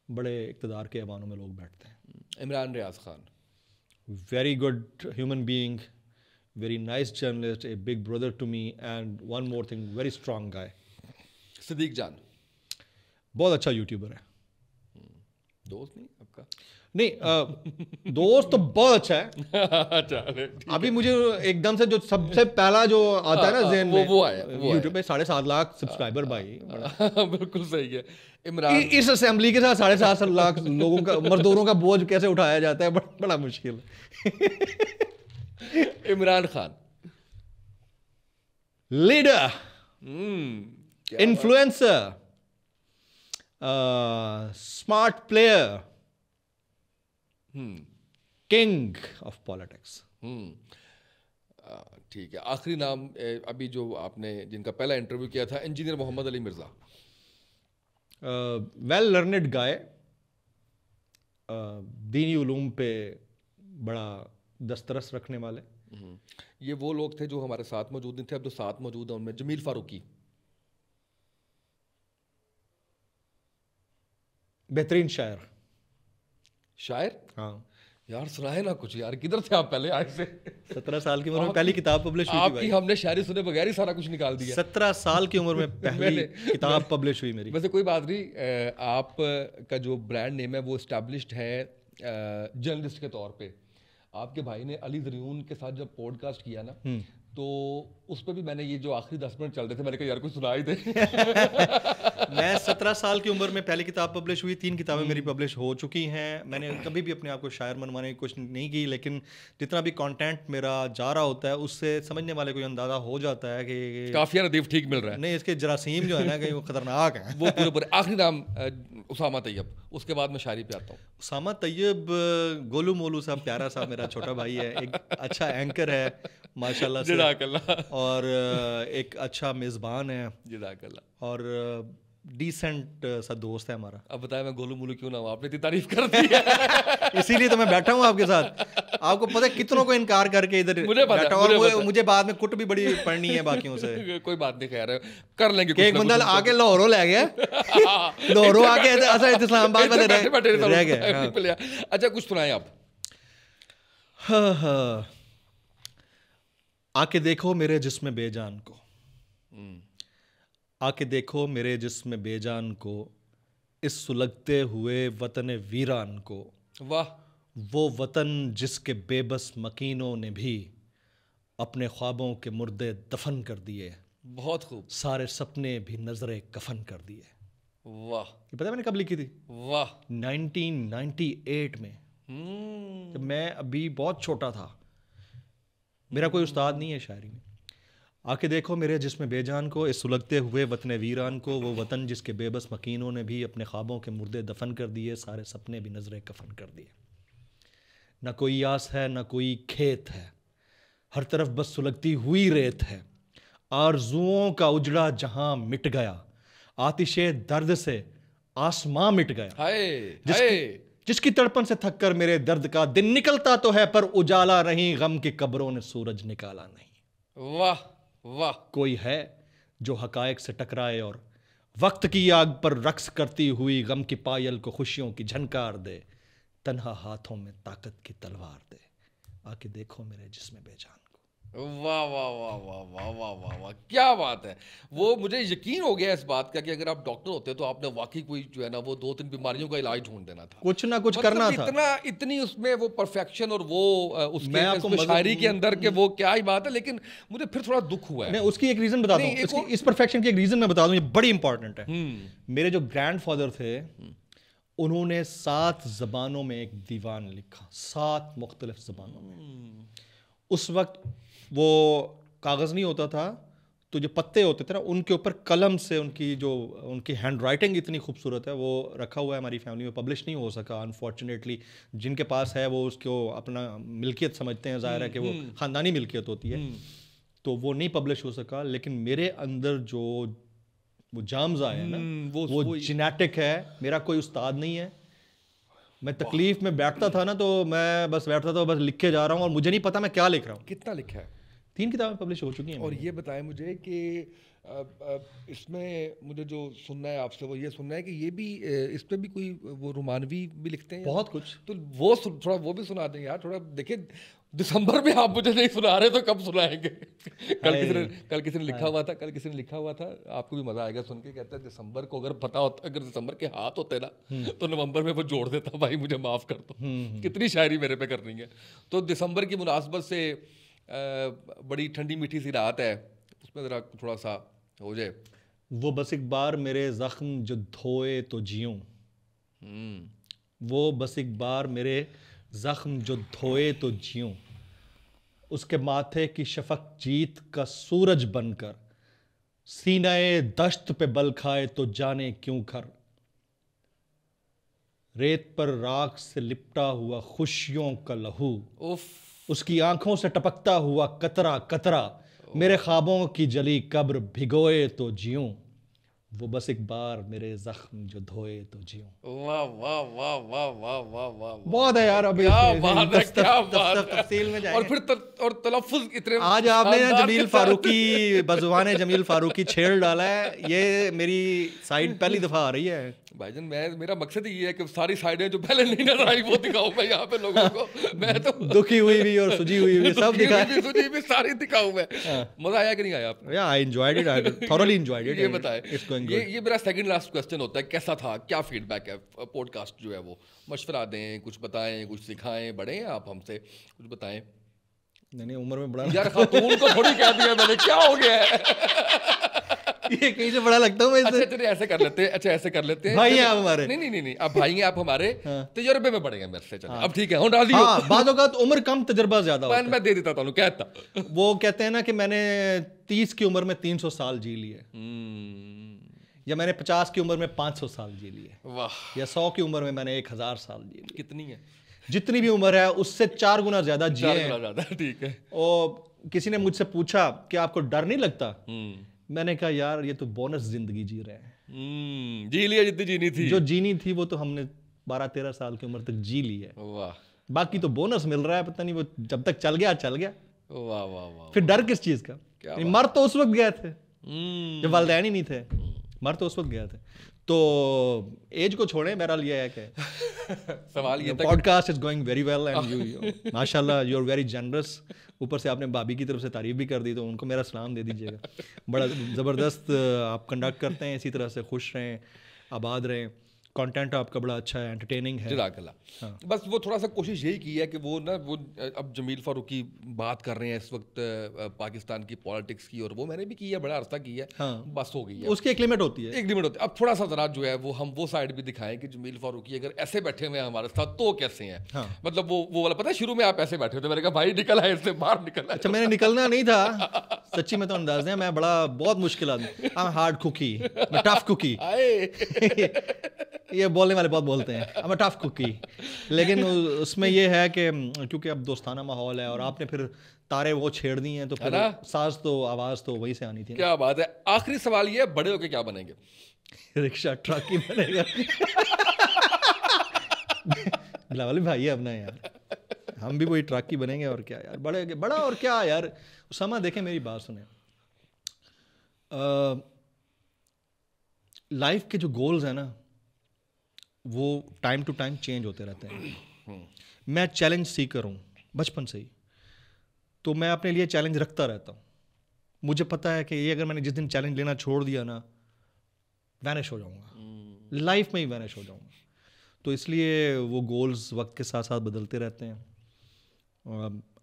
Speaker 2: बड़े इक़्तिदार के ऐवानों में लोग बैठते हैं।
Speaker 1: Imran Riaz Khan,
Speaker 2: very good human being, very nice journalist, a big brother to me, and one more thing, very strong guy.
Speaker 1: Siddique Jan,
Speaker 2: बहुत अच्छा यूट्यूबर है।
Speaker 1: दोस्त नहीं आपका?
Speaker 2: नहीं, दोस्त तो बहुत अच्छा है।
Speaker 1: अच्छा,
Speaker 2: अभी मुझे एकदम से जो सबसे पहला जो आता है ना ज़हन में,
Speaker 1: वो आया
Speaker 2: यूट्यूब पे 7.5 लाख सब्सक्राइबर भाई।
Speaker 1: बिल्कुल सही है। इमरान,
Speaker 2: इस असेंबली के साथ 7.5 लाख लोगों का, मजदूरों का बोझ कैसे उठाया जाता है, बड़ा मुश्किल।
Speaker 1: Imran Khan,
Speaker 2: leader, influencer, smart player, king of politics.
Speaker 1: ठीक है। आखिरी नाम अभी जो आपने जिनका पहला इंटरव्यू किया था, engineer Mohammad Ali Mirza.
Speaker 2: Well learned guy, दीनी उलूम पे बड़ा दस्तरस रखने वाले।
Speaker 1: ये वो लोग थे जो हमारे साथ मौजूद नहीं थे, अब जो साथ मौजूद हैं उनमें जमील फारूकी,
Speaker 2: बेहतरीन शायर।
Speaker 1: हाँ यार, सुनाए ना कुछ यार, किधर थे आप पहले आए से?
Speaker 2: 17 साल की उम्र में पहली किताब पब्लिश हुई
Speaker 1: आपकी, हमने शायरी सुने बगैर ही सारा कुछ निकाल दिया।
Speaker 2: 17 साल की उम्र में पहली किताब पब्लिश हुई मेरी।
Speaker 1: वैसे कोई बात नहीं, आप का जो ब्रांड नेम है वो एस्टैब्लिश्ड है जर्नलिस्ट के तौर पे। आपके भाई ने अली ज़रियून के साथ जब पॉडकास्ट किया ना, तो उस पर भी मैंने ये जो आखिरी 10 मिनट चल रहे थे, मैंने कहा यार कुछ सुनाई दे।
Speaker 2: मैं 17 साल की उम्र में पहली किताब पब्लिश हुई, 3 किताबें मेरी पब्लिश हो चुकी हैं। मैंने कभी भी अपने आप को शायर मनवाने की कोशिश नहीं की, लेकिन जितना भी कंटेंट मेरा जा रहा होता है उससे समझने वाले को अंदाज़ा हो जाता है कि
Speaker 1: काफिया नदीफ ठीक मिल रहा है।
Speaker 2: नहीं, इसके जरासीम जो है ना, कि वो खतरनाक हैं।
Speaker 1: वो पूरे आखिरी नाम उसामा तैयब, उसके बाद मैं शायरी पे आता हूँ।
Speaker 2: उसामा तैयब, गोलू मोलू साहब, प्यारा साहब मेरा छोटा भाई है, एक अच्छा एंकर है माशाल्लाह से, और एक अच्छा मेज़बान है, और डिसेंट सा दोस्त है हमारा।
Speaker 1: अब बताया मैं गोलू मोलू क्यों ना हूँ, आपने इतनी तारीफ कर दी है।
Speaker 2: इसीलिए तो मैं बैठा हूँ आपके साथ। आपको पता है कितनों को इनकार करके इधर बैठा हूँ, मुझे बाद में कुट भी बड़ी पढ़नी है बाकियों से।
Speaker 1: कोई बात नहीं, खैर कर लेंगे।
Speaker 2: एक बंदा आके लाहौरों ले गया, लाहौरों आके इस्लामाबाद वाले रह गए।
Speaker 1: अच्छा, कुछ सुनाए आप।
Speaker 2: आके देखो मेरे जिस्म बेजान को, आके देखो मेरे जिस्म बेजान को, इस सुलगते हुए वतन वीरान को।
Speaker 1: वाह।
Speaker 2: वो वतन जिसके बेबस मकीनों ने भी अपने ख्वाबों के मुर्दे दफन कर दिए।
Speaker 1: बहुत खूब।
Speaker 2: सारे सपने भी नजरे कफन कर दिए।
Speaker 1: वाह।
Speaker 2: ये पता है मैंने कब लिखी थी?
Speaker 1: वाह।
Speaker 2: 1998 में, जब मैं अभी बहुत छोटा था। मेरा कोई उस्ताद नहीं है शायरी में। आके देखो मेरे जिस्म बेजान को, इस सुलगते हुए वतन वीरान को, वो वतन जिसके बेबस मकीनों ने भी अपने ख्वाबों के मुर्दे दफन कर दिए, सारे सपने भी नजरे कफन कर दिए। ना कोई आस है ना कोई खेत है, हर तरफ बस सुलगती हुई रेत है। आरज़ुओं का उजड़ा जहां मिट गया, आतिशे दर्द से आसमां मिट गया। जिसकी तड़पन से थक कर मेरे दर्द का दिन निकलता तो है, पर उजाला नहीं, गम की कब्रों ने सूरज निकाला नहीं।
Speaker 1: वाह वाह।
Speaker 2: कोई है जो हकायक से टकराए और वक्त की आग पर रक्स करती हुई गम की पायल को खुशियों की झनकार दे, तन्हा हाथों में ताकत की तलवार दे, आके देखो मेरे जिस्म बेजान को।
Speaker 1: वाह वाह वाह वाह वाह वाह वाह वाह, क्या बात है। वो मुझे यकीन हो गया इस बात का कि अगर आप डॉक्टर होते तो आपने वाकई कोई जो है ना वो 2-3 बीमारियों का इलाज ढूंढ देना था,
Speaker 2: कुछ ना कुछ
Speaker 1: मतलब
Speaker 2: करना था।
Speaker 1: इतना इतनी उसमें वो परफेक्शन और वो उसके
Speaker 2: मैं आपको
Speaker 1: उसमें शायरी के अंदर के वो क्या ही बात है। लेकिन मुझे फिर थोड़ा दुख हुआ है।
Speaker 2: नहीं, उसकी एक रीजन बताता
Speaker 1: नहीं,
Speaker 2: हूँ, इस परफेक्शन की एक रीजन मैं बता दूं, ये बड़ी इंपॉर्टेंट है। मेरे जो ग्रैंडफादर थे, उन्होंने 7 जबानों में एक दीवान लिखा, 7 मुख्तलिफ जबानों में। उस वक्त वो कागज नहीं होता था, तो जो पत्ते होते थे ना, उनके ऊपर कलम से उनकी हैंड राइटिंग इतनी खूबसूरत है, वो रखा हुआ है हमारी फैमिली में, पब्लिश नहीं हो सका अनफॉर्चुनेटली। जिनके पास है वो उसको अपना मिल्कियत समझते हैं, ज़ाहिर है कि वो ख़ानदानी मिल्कियत होती है, तो वो नहीं पब्लिश हो सका। लेकिन मेरे अंदर जो वो जाम्स आए हैं ना, वो जेनेटिक है। मेरा कोई उस्ताद नहीं है। मैं तकलीफ में बैठता था ना, तो मैं बस बैठता था, बस लिख के जा रहा हूँ और मुझे नहीं पता मैं क्या लिख रहा हूँ।
Speaker 1: कितना लिखा है?
Speaker 2: 3 किताबें पब्लिश हो चुकी हैं।
Speaker 1: और ये बताएं मुझे कि इसमें मुझे जो सुनना है आपसे वो ये सुनना है कि ये भी इसमें भी कोई वो रोमानवी भी लिखते हैं?
Speaker 2: बहुत कुछ।
Speaker 1: तो वो थोड़ा वो भी सुना दें यार, थोड़ा देखिए दिसंबर में आप मुझे नहीं सुना रहे तो कब सुनाएंगे? कल किसी ने लिखा हुआ था, आपको भी मजा आएगा सुन के। कहता है दिसंबर को अगर पता होता, अगर दिसंबर के हाथ होते ना तो नवंबर में वो जोड़ देता, भाई मुझे माफ कर दो। कितनी शायरी मेरे पे करनी है। तो दिसंबर की मुनासबत से बड़ी ठंडी मीठी सी रात है, उसमें ज़रा थोड़ा सा हो जाए।
Speaker 2: वो बस एक बार मेरे जख्म जो धोए तो जियूं, वो बस एक बार मेरे जख्म जो धोए तो जियूं, उसके माथे की शफक जीत का सूरज बनकर, सीनाए दश्त पे बल खाए तो जाने क्यों कर, रेत पर राख से लिपटा हुआ खुशियों का लहू, उसकी आंखों से टपकता हुआ कतरा कतरा, मेरे ख्वाबों की जली कब्र भिगोए तो जियूं, वो बस एक बार मेरे जख्म जो धोए तो जियूं।
Speaker 1: वाह वाह वाह वाह वाह वाह वाह,
Speaker 2: बहुत है यार। अभी
Speaker 1: क्या बात है, क्या बात है।
Speaker 2: तफसील में जाएंगे।
Speaker 1: और फिर और तलफ्फुज़ इतने
Speaker 2: आज आपने ना जमील फारूकी, बज़ुबान जमील फारूकी छेड़ डाला है। ये मेरी साइड पहली दफा आ रही है
Speaker 1: भाईजान। मेरा मकसद ही ये है कि सारी साइडें जो पहले नहीं नजर आई वो दिखाऊं मैं यहाँ पे लोगों को। मैं तो
Speaker 2: दुखी हुई भी और सुजी हुई भी सब दिखाई,
Speaker 1: सुजी भी सारी दिखाऊं मैं। मजा आया कि नहीं आया आपको?
Speaker 2: I enjoyed it, I thoroughly enjoyed it.
Speaker 1: ये बताएं, ये मेरा सेकंड लास्ट क्वेश्चन होता है, कैसा था, क्या फीडबैक है पॉडकास्ट जो है वो? मशवरा दें, कुछ बताएं, कुछ सिखाएं, बड़े हैं आप हमसे, कुछ बताएं।
Speaker 2: नहीं उम्र में बड़ा
Speaker 1: यार खातून को थोड़ी कह दिया मैंने, क्या हो गया है?
Speaker 2: ये कहीं से बड़ा लगता हूँ मैं।
Speaker 1: अच्छा ऐसे कर लेते हैं, ऐसे कर लेते हैं।
Speaker 2: भाई हैं आप हमारे।
Speaker 1: नहीं आप भाई हैं आप हमारे, तजर्बे में बड़े हैं मेरे से। चलो अब ठीक है, डाल दियो।
Speaker 2: बाद औक़ात उम्र कम तजर्बा ज्यादा होता है।
Speaker 1: मैं दे देता था कहता,
Speaker 2: वो कहते हैं ना कि मैंने 30 की उम्र में 300 साल जी लिए, या मैंने 50 की उम्र में 500 साल जी लिए,
Speaker 1: वाह,
Speaker 2: या 100 की उम्र में मैंने 1000 साल जी लिए।
Speaker 1: कितनी है?
Speaker 2: जितनी भी उम्र है उससे 4 गुना ज्यादा जिए।
Speaker 1: ठीक है।
Speaker 2: और किसी ने मुझसे पूछा कि आपको डर नहीं लगता? मैंने कहा यार ये तो बोनस जिंदगी जी रहे हैं।
Speaker 1: जी लिया जितनी जीनी थी,
Speaker 2: जो जीनी थी वो तो हमने 12-13 साल की उम्र तक जी ली है।
Speaker 1: वाह,
Speaker 2: बाकी तो बोनस मिल रहा है, पता नहीं वो जब तक चल गया चल गया।
Speaker 1: वाह वाह वाह।
Speaker 2: फिर डर किस चीज का? मर तो उस वक्त गए थे जब वालिदैन ही नहीं थे, मर तो उस वक्त गए थे। तो एज को छोड़ें, बहरहाल ये है कि
Speaker 1: सवाल ये था,
Speaker 2: podcast is going very well and you माशाल्लाह यू आर वेरी जनरस। ऊपर से आपने भाभी की तरफ से तारीफ भी कर दी, तो उनको मेरा सलाम दे दीजिएगा। बड़ा ज़बरदस्त आप कंडक्ट करते हैं, इसी तरह से खुश रहें, आबाद रहें। कंटेंट आपका बड़ा अच्छा है, एंटरटेनिंग है।
Speaker 1: हाँ। बस वो थोड़ा सा कोशिश यही की है कि वो अब जमील फारूकी बात कर रहे हैं इस वक्त पाकिस्तान की पॉलिटिक्स की, और वो मैंने भी की है, बड़ा अरसा की है।
Speaker 2: हाँ।
Speaker 1: बस हो गई है,
Speaker 2: उसकी एक लिमिट होती है,
Speaker 1: अब थोड़ा सा जरा जो है वो हम वो साइड भी दिखाएं कि जमील फारूकी अगर ऐसे बैठे हुए हैं हमारे साथ तो कैसे हैं।
Speaker 2: हाँ।
Speaker 1: मतलब वो वाला पता है, शुरू में आप ऐसे बैठे थे, मैंने कहा भाई निकल है इससे बाहर निकल।
Speaker 2: अच्छा मैंने निकलना नहीं था सच्ची में, तो अंदाज है मैं बड़ा बहुत मुश्किल आदमी, आई एम हार्ड कुकी, मैं टफ कुकी। ये बोलने वाले बहुत बोलते हैं, I am a tough cookie. लेकिन उसमें ये है कि क्योंकि अब दोस्ताना माहौल है और आपने फिर तारे वो छेड़ दी हैं, तो फिर साज तो आवाज तो वही से आनी थी।
Speaker 1: क्या बात है। आखिरी सवाल ये, बड़े होके क्या बनेंगे?
Speaker 2: रिक्शा ट्रक ही बनेगा। बिलावल भाई है अपना यार, हम भी वही ट्रक ही बनेंगे और क्या यार, बड़ा और क्या यार। उसामा देखें, मेरी बात सुने, लाइफ के जो गोल्स हैं ना वो टाइम टू टाइम चेंज होते रहते हैं। मैं चैलेंज सीकर हूँ बचपन से ही, तो मैं अपने लिए चैलेंज रखता रहता हूँ। मुझे पता है कि ये अगर मैंने जिस दिन चैलेंज लेना छोड़ दिया ना, वैनिश हो जाऊँगा, लाइफ में ही वैनिश हो जाऊँगा। तो इसलिए वो गोल्स वक्त के साथ साथ बदलते रहते हैं।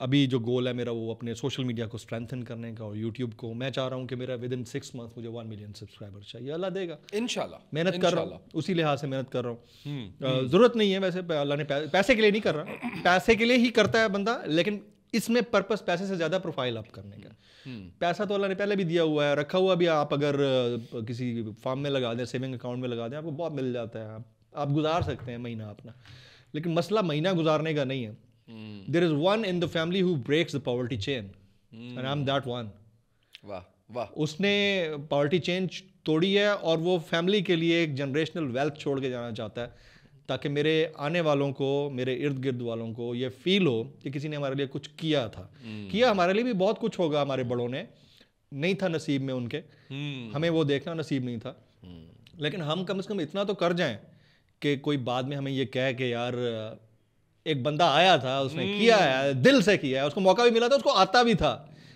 Speaker 2: अभी जो गोल है मेरा वो अपने सोशल मीडिया को स्ट्रेंथन करने का, और यूट्यूब को मैं चाह रहा हूँ कि मेरा विद इन 6 मंथ मुझे 1 मिलियन सब्सक्राइबर चाहिए। अल्लाह देगा इंशाल्लाह, मेहनत कर रहा हूँ, उसी लिहाज से मेहनत कर रहा हूँ। ज़रूरत नहीं है वैसे, अल्लाह ने पैसे के लिए नहीं कर रहा, पैसे के लिए ही करता है बंदा, लेकिन इसमें पर्पस पैसे से ज़्यादा प्रोफाइल अप करने का। पैसा तो अल्लाह ने पहले भी दिया हुआ है, रखा हुआ भी। आप अगर किसी फार्म में लगा दें, सेविंग अकाउंट में लगा दें, आपको बहुत मिल जाता है, आप गुजार सकते हैं महीना अपना। लेकिन मसला महीना गुजारने का नहीं है। There is one in the family who breaks the poverty chain, and I'm that one.
Speaker 1: वाह वाह।
Speaker 2: उसने poverty chain तोड़ी है और वो फैमिली के लिए एक जनरेशनल वेल्थ छोड़ के जाना चाहता है, ताकि मेरे आने वालों को, मेरे इर्द गिर्द वालों को ये फील हो कि किसी ने हमारे लिए कुछ किया था। किया हमारे लिए भी बहुत कुछ होगा, हमारे बड़ों ने, नहीं था नसीब में उनके, हमें वो देखना नसीब नहीं था। लेकिन हम कम से कम इतना तो कर जाएं कि कोई बाद में हमें ये कहे कि यार एक बंदा आया था, उसने किया है, दिल से किया है, उसको मौका भी मिला था, उसको आता भी था।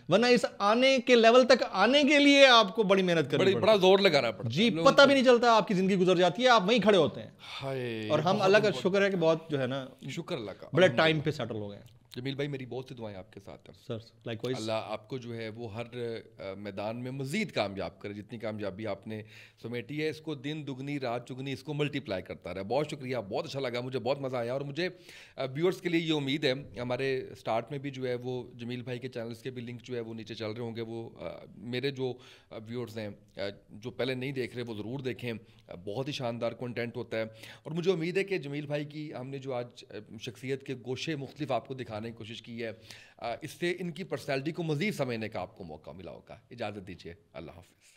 Speaker 2: वरना इस आने के लेवल तक आने के लिए आपको बड़ी मेहनत करनी पड़ती,
Speaker 1: बड़ा जोर लगाना पड़ता
Speaker 2: जी। पता भी नहीं चलता, आपकी जिंदगी गुजर जाती है, आप वहीं खड़े होते हैं। और हम अल्लाह का शुक्र है कि बहुत जो है ना,
Speaker 1: शुक्र अल्लाह का,
Speaker 2: बड़े टाइम पे सेटल हो गए।
Speaker 1: जमील भाई मेरी बहुत सी दुआएं आपके साथ हैं
Speaker 2: सर, लाइकवाइज।
Speaker 1: अल्लाह आपको जो है वो हर मैदान में मज़ीद कामयाब करे। जितनी कामयाबी आपने समेटी है, इसको दिन दुगनी रात चुगनी इसको मल्टीप्लाई करता रहे। बहुत शुक्रिया, बहुत अच्छा लगा, मुझे बहुत मज़ा आया। और मुझे व्यूअर्स के लिए ये उम्मीद है, हमारे स्टार्ट में भी जो है वो जमील भाई के चैनल्स के भी लिंक जो है वो नीचे चल रहे होंगे। वो मेरे जो व्यूअर्स हैं जो पहले नहीं देख रहे वो ज़रूर देखें, बहुत ही शानदार कंटेंट होता है। और मुझे उम्मीद है कि जमील भाई की हमने जो आज शख्सियत के गोशे मुख्तलिफ आपको दिखाने की कोशिश की है, इससे इनकी पर्सनैलिटी को मज़ीद समझने का आपको मौका मिला होगा। इजाज़त दीजिए, अल्लाह हाफ़िज़।